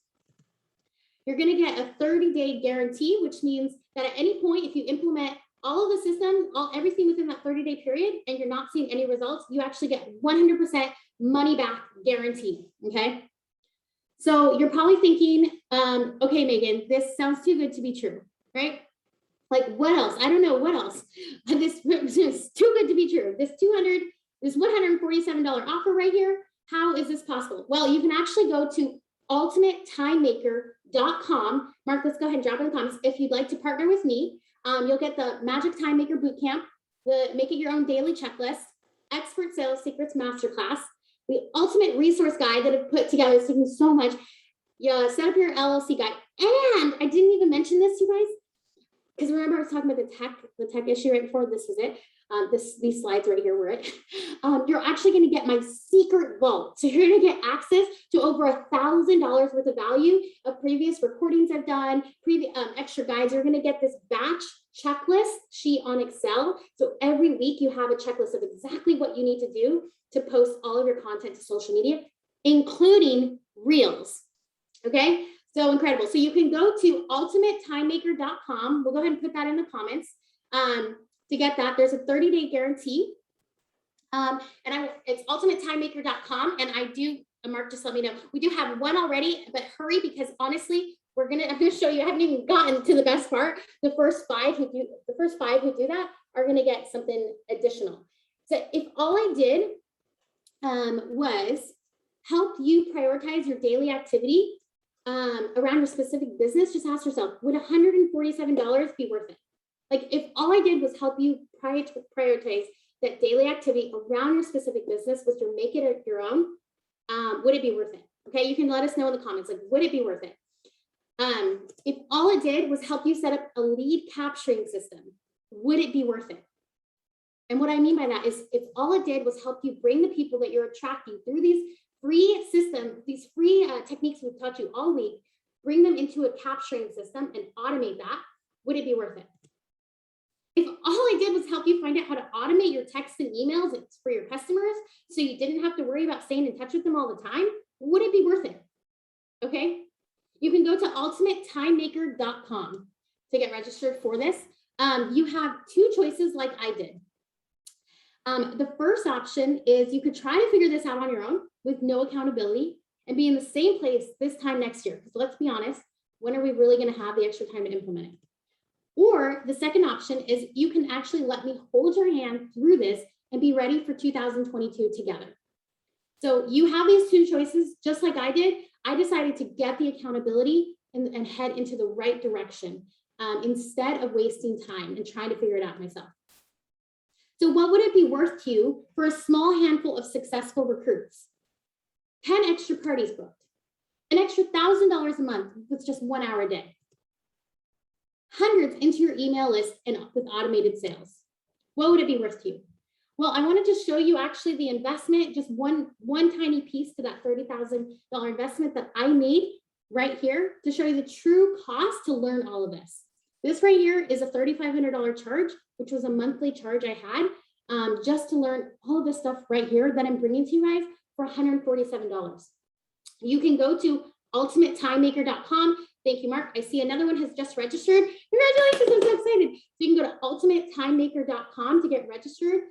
You're going to get a 30-day guarantee, which means that at any point, if you implement all of the systems, everything within that 30-day period, and you're not seeing any results, you actually get 100% money back guarantee. Okay. So you're probably thinking, okay, Megan, this sounds too good to be true, right? Like, what else? I don't know what else. This is too good to be true. This $147 offer right here. How is this possible? Well, you can actually go to ultimatetimemaker.com. Mark, let's go ahead and drop in the comments. If you'd like to partner with me, you'll get the Magic Time Maker Bootcamp, the Make It Your Own Daily Checklist, Expert Sales Secrets Masterclass, the Ultimate Resource Guide that I've put together. Thank you so much. Yeah, set up your LLC guide. And I didn't even mention this, you guys, because remember I was talking about the tech issue right before. This was it. These slides right here were it. You're actually going to get my secret vault. So you're going to get access to over $1,000 worth of value of previous recordings I've done, extra guides. You're going to get this batch checklist sheet on Excel. So every week you have a checklist of exactly what you need to do to post all of your content to social media, including Reels. Okay, so incredible. So you can go to ultimatetimemaker.com. We'll go ahead and put that in the comments. To get that, there's a 30-day guarantee. It's ultimatetimemaker.com. And Mark just let me know, we do have one already, but hurry, because honestly, I'm gonna show you, I haven't even gotten to the best part. The first five who do that are gonna get something additional. So if all I did was help you prioritize your daily activity around your specific business, just ask yourself, would $147 be worth it? Like, if all I did was help you prioritize that daily activity around your specific business, was to make it your own, would it be worth it? Okay, you can let us know in the comments, like, would it be worth it? If all it did was help you set up a lead capturing system, would it be worth it? And what I mean by that is, if all it did was help you bring the people that you're attracting through these free systems, these free techniques we've taught you all week, bring them into a capturing system and automate that, would it be worth it? If all I did was help you find out how to automate your texts and emails for your customers so you didn't have to worry about staying in touch with them all the time, would it be worth it? Okay, you can go to ultimatetimemaker.com to get registered for this. You have two choices like I did. The first option is you could try to figure this out on your own with no accountability and be in the same place this time next year. Because let's be honest, when are we really going to have the extra time to implement it? Or the second option is you can actually let me hold your hand through this and be ready for 2022 together. So you have these two choices, just like I did. I decided to get the accountability and head into the right direction instead of wasting time and trying to figure it out myself. So what would it be worth to you for a small handful of successful recruits? 10 extra parties booked, an extra $1,000 a month with just 1 hour a day, hundreds into your email list and with automated sales. What would it be worth to you? Well, I wanted to show you actually the investment, just one tiny piece to that $30,000 investment that I made right here to show you the true cost to learn all of this. This right here is a $3,500 charge, which was a monthly charge I had just to learn all of this stuff right here that I'm bringing to you guys for $147. You can go to ultimatetimemaker.com. Thank you, Mark. I see another one has just registered. Congratulations, I'm so excited. So you can go to ultimatetimemaker.com to get registered.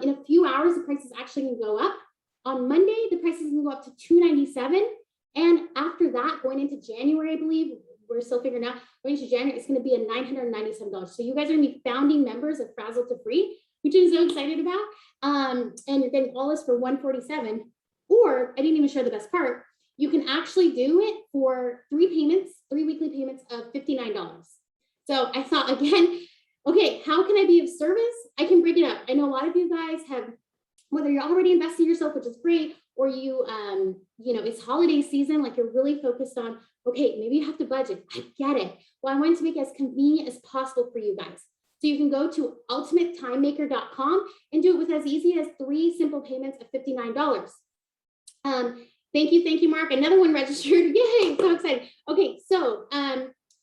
In a few hours, the price is actually going to go up. On Monday, the price is going to go up to $297. And after that, going into January, I believe, we're still figuring out, going into January, it's going to be a $997. So you guys are going to be founding members of Frazzle to Free, which I'm so excited about. And you're getting all this for $147. Or, I didn't even show the best part, you can actually do it for 3 payments 3 weekly payments of $59. So I thought, again, okay, how can I be of service? I can break it up. I know a lot of you guys have, whether you're already investing yourself, which is great, or you, it's holiday season, like you're really focused on, okay, maybe you have to budget. I get it. Well, I wanted to make it as convenient as possible for you guys. So you can go to ultimatetimemaker.com and do it with as easy as 3 simple payments of $59. Thank you, Mark. Another one registered. Yay, so excited. Okay, so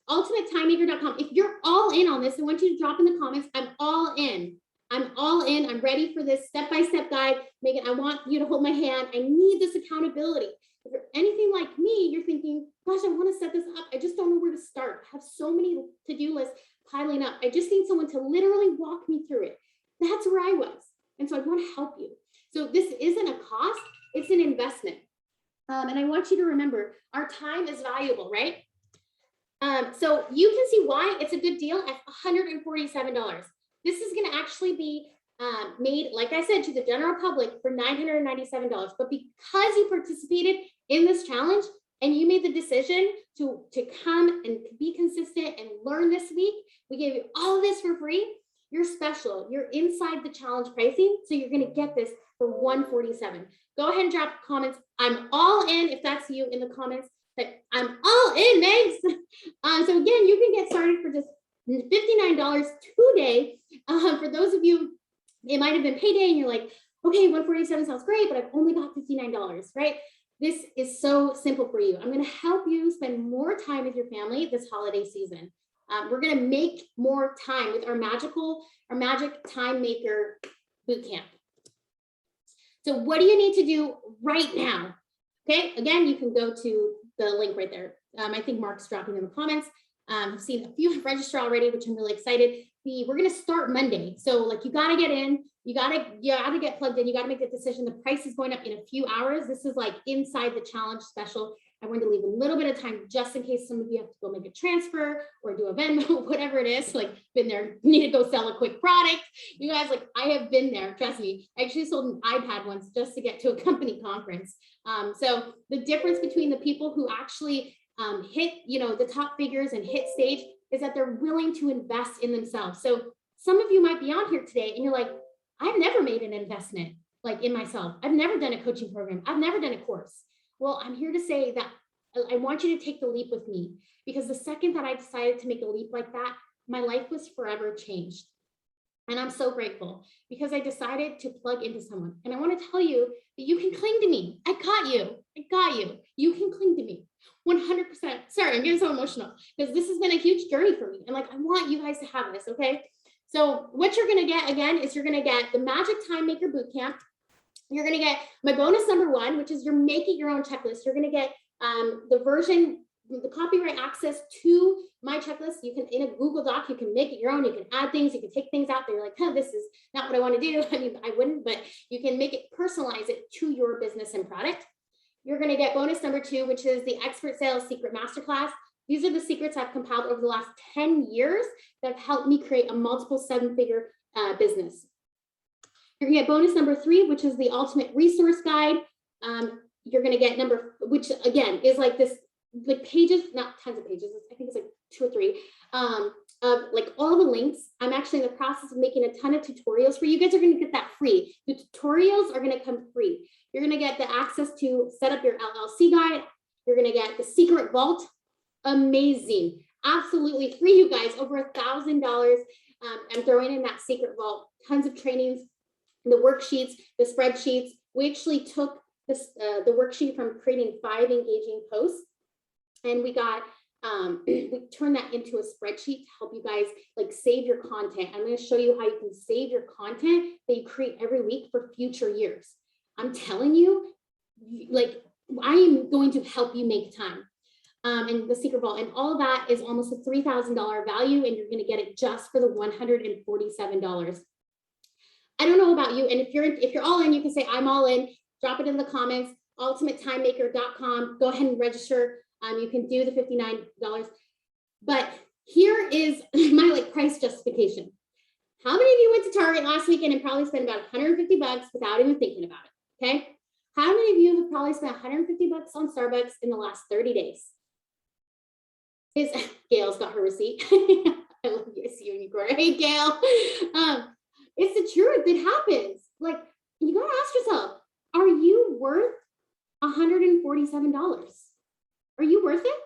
ultimatetimemaker.com. If you're all in on this, I want you to drop in the comments, I'm all in. I'm all in. I'm ready for this step-by-step guide. Megan, I want you to hold my hand. I need this accountability. If you're anything like me, you're thinking, gosh, I want to set this up. I just don't know where to start. I have so many to-do lists piling up. I just need someone to literally walk me through it. That's where I was. And so I want to help you. So this isn't a cost, it's an investment. And I want you to remember, our time is valuable, right? So you can see why it's a good deal at $147. This is going to actually be made, like I said, to the general public for $997. But because you participated in this challenge and you made the decision to come and be consistent and learn this week, we gave you all of this for free. You're special. You're inside the challenge pricing. So you're going to get this for $147. Go ahead and drop comments. I'm all in, if that's you, in the comments. But I'm all in, Megs. So again, you can get started for just $59 today. For those of you, it might have been payday and you're like, okay, $147 sounds great, but I've only got $59, right? This is so simple for you. I'm going to help you spend more time with your family this holiday season. We're going to make more time with our Magic Time Maker Bootcamp. So what do you need to do right now? Okay, again, you can go to the link right there. I think Mark's dropping in the comments. I've seen a few have registered already, which I'm really excited. We're going to start Monday. So like you got to get in, you got to get plugged in. You got to make the decision. The price is going up in a few hours. This is like inside the challenge special. I wanted to leave a little bit of time just in case some of you have to go make a transfer or do a Venmo, whatever it is. Like been there, need to go sell a quick product. You guys, like I have been there, trust me. I actually sold an iPad once just to get to a company conference. So the difference between the people who actually hit, the top figures and hit stage is that they're willing to invest in themselves. So some of you might be on here today and you're like, I've never made an investment like in myself. I've never done a coaching program. I've never done a course. Well, I'm here to say that I want you to take the leap with me, because the second that I decided to make a leap like that, my life was forever changed. And I'm so grateful because I decided to plug into someone. And I want to tell you that you can cling to me. I got you. I got you. You can cling to me 100%. Sorry, I'm getting so emotional because this has been a huge journey for me. And like, I want you guys to have this, okay? So what you're going to get again is you're going to get the Magic Time Maker Bootcamp. You're going to get my bonus number 1, which is you're making your own checklist. You're going to get the copyright access to my checklist. You can, in a Google Doc, you can make it your own. You can add things, you can take things out that you're like, this is not what I want to do. I mean, I wouldn't, but you can make it, personalize it to your business and product. You're going to get bonus number 2, which is the Expert Sales Secret Masterclass. These are the secrets I've compiled over the last 10 years that have helped me create a multiple 7-figure business. You're gonna get bonus number 3, which is the Ultimate Resource Guide. You're gonna get which again is like this, like pages, not tons of pages. I think it's like 2 or 3 of like all the links. I'm actually in the process of making a ton of tutorials for you. You guys are gonna get that free. The tutorials are gonna come free. You're gonna get the access to set up your LLC guide. You're gonna get the Secret Vault. Amazing, absolutely free, you guys, over $1,000. I'm throwing in that Secret Vault, tons of trainings, the worksheets, the spreadsheets. We actually took this the worksheet from creating 5 engaging posts, and we got we turned that into a spreadsheet to help you guys like save your content. I'm going to show you how you can save your content that you create every week for future years. I'm telling you, like, I am going to help you make time. And the Secret Vault, and all of that is almost a $3,000 value, and you're going to get it just for the $147. I don't know about you, and if you're all in, you can say I'm all in. Drop it in the comments. ultimatetimemaker.com. Go ahead and register. You can do the $59. But here is my like price justification. How many of you went to Target last weekend and probably spent about $150 without even thinking about it? Okay. How many of you have probably spent $150 on Starbucks in the last 30 days? is Gail's got her receipt. I love you. I see you in your corner. Hey, Gail. It's the truth. It happens. Like, you gotta ask yourself, are you worth $147? Are you worth it?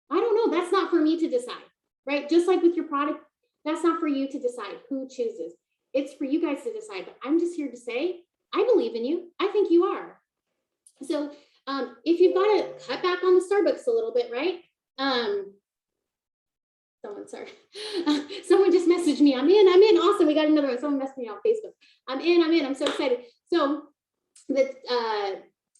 I don't know. That's not for me to decide, right? Just like with your product, that's not for you to decide who chooses. It's for you guys to decide. But I'm just here to say, I believe in you. I think you are. So if you've got to cut back on the Starbucks a little bit, right? Someone just messaged me. I'm in. Awesome. We got another one. Someone messaged me on Facebook. I'm in. I'm so excited. So that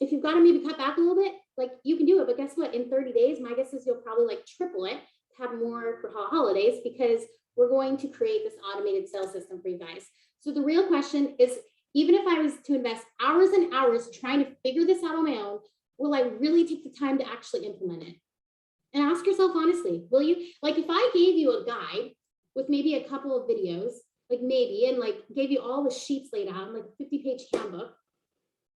if you've got to maybe cut back a little bit, like you can do it. But guess what? In 30 days, my guess is you'll probably like triple it, have more for holidays, because we're going to create this automated sales system for you guys. So the real question is, even if I was to invest hours and hours trying to figure this out on my own, will I really take the time to actually implement it? And ask yourself honestly, will you? Like if I gave you a guide with maybe a couple of videos, like maybe, and like gave you all the sheets laid out, like a 50-page handbook.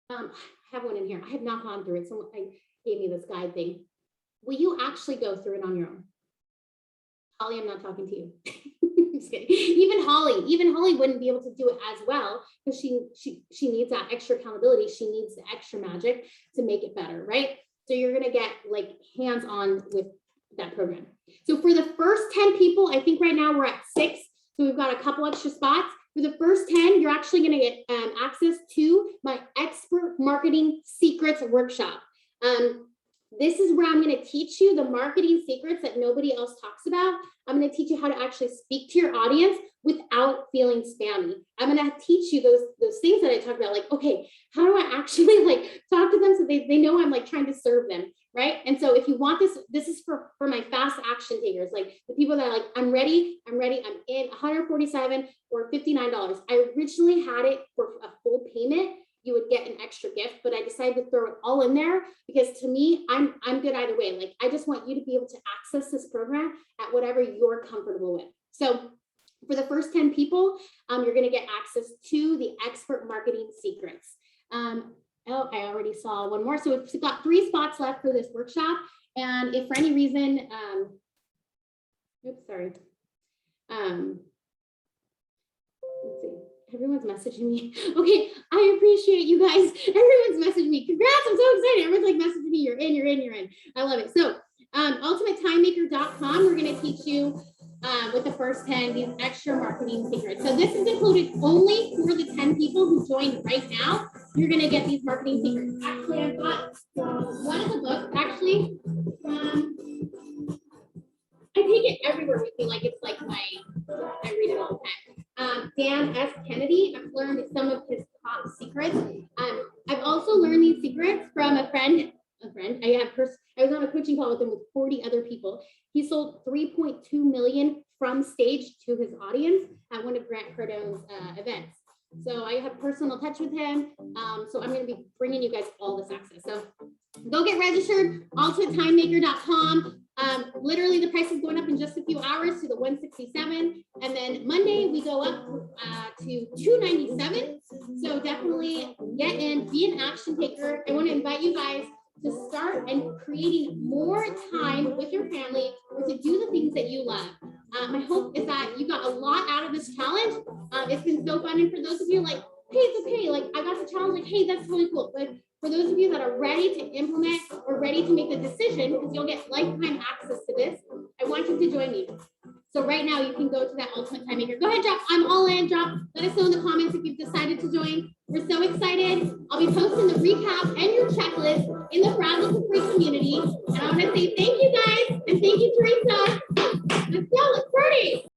I have one in here. I have not gone through it. Someone gave me this guide thing. Will you actually go through it on your own? Holly, I'm not talking to you. Just kidding. Even Holly wouldn't be able to do it as well, because she needs that extra accountability. She needs the extra magic to make it better, right? So you're gonna get like hands-on with that program. So for the first 10 people, I think right now we're at 6. So we've got a couple extra spots. For the first 10, you're actually gonna get access to my Expert Marketing Secrets workshop. This is where I'm going to teach you the marketing secrets that nobody else talks about. I'm going to teach you how to actually speak to your audience without feeling spammy. I'm going to teach you those things that I talked about, like, okay, how do I actually like talk to them so they know I'm like trying to serve them, right? And so if you want this is for my fast action takers, like the people that are like, I'm ready, I'm in, 147 or $59. I originally had it for a full payment. You would get an extra gift, but I decided to throw it all in there because to me, I'm good either way. Like, I just want you to be able to access this program at whatever you're comfortable with. So for the first 10 people, you're going to get access to the Expert Marketing Secrets. Oh, I already saw one more. So we've got 3 spots left for this workshop. And if for any reason, oops, sorry. Let's see. Everyone's messaging me. Okay, I appreciate you guys. Everyone's messaging me. Congrats, I'm so excited. Everyone's like messaging me. You're in. I love it. So ultimatetimemaker.com, we're going to teach you with the first 10 these extra marketing secrets. So this is included only for the 10 people who joined right now. You're going to get these marketing secrets. Actually, I've got one of the books. Actually, I take it everywhere with me. Like it's like I read it all the time. Dan S. Kennedy, I've learned some of his top secrets. I've also learned these secrets from a friend. I was on a coaching call with him with 40 other people. He sold 3.2 million from stage to his audience at one of Grant Cardone's events. So I have personal touch with him. So I'm going to be bringing you guys all this access. So go get registered, ultimatetimemaker.com. Literally the price is going up in just a few hours to the 167, and then Monday we go up to 297. So definitely get in, be an action taker. I want to invite you guys to start and creating more time with your family or to do the things that you love. My hope is that you got a lot out of this challenge. It's been so fun, and for those of you like, hey, it's okay, like I got the challenge, like, hey, that's totally cool. But for those of you that are ready to implement or ready to make the decision, because you'll get lifetime access to this, I want you to join me. So right now you can go to that Ultimate Time Maker. Go ahead, drop, I'm all in, drop. Let us know in the comments if you've decided to join. We're so excited. I'll be posting the recap and your checklist in the Frazzle for Free community. And I want to say thank you guys, and thank you, Teresa. Let's go, let's party.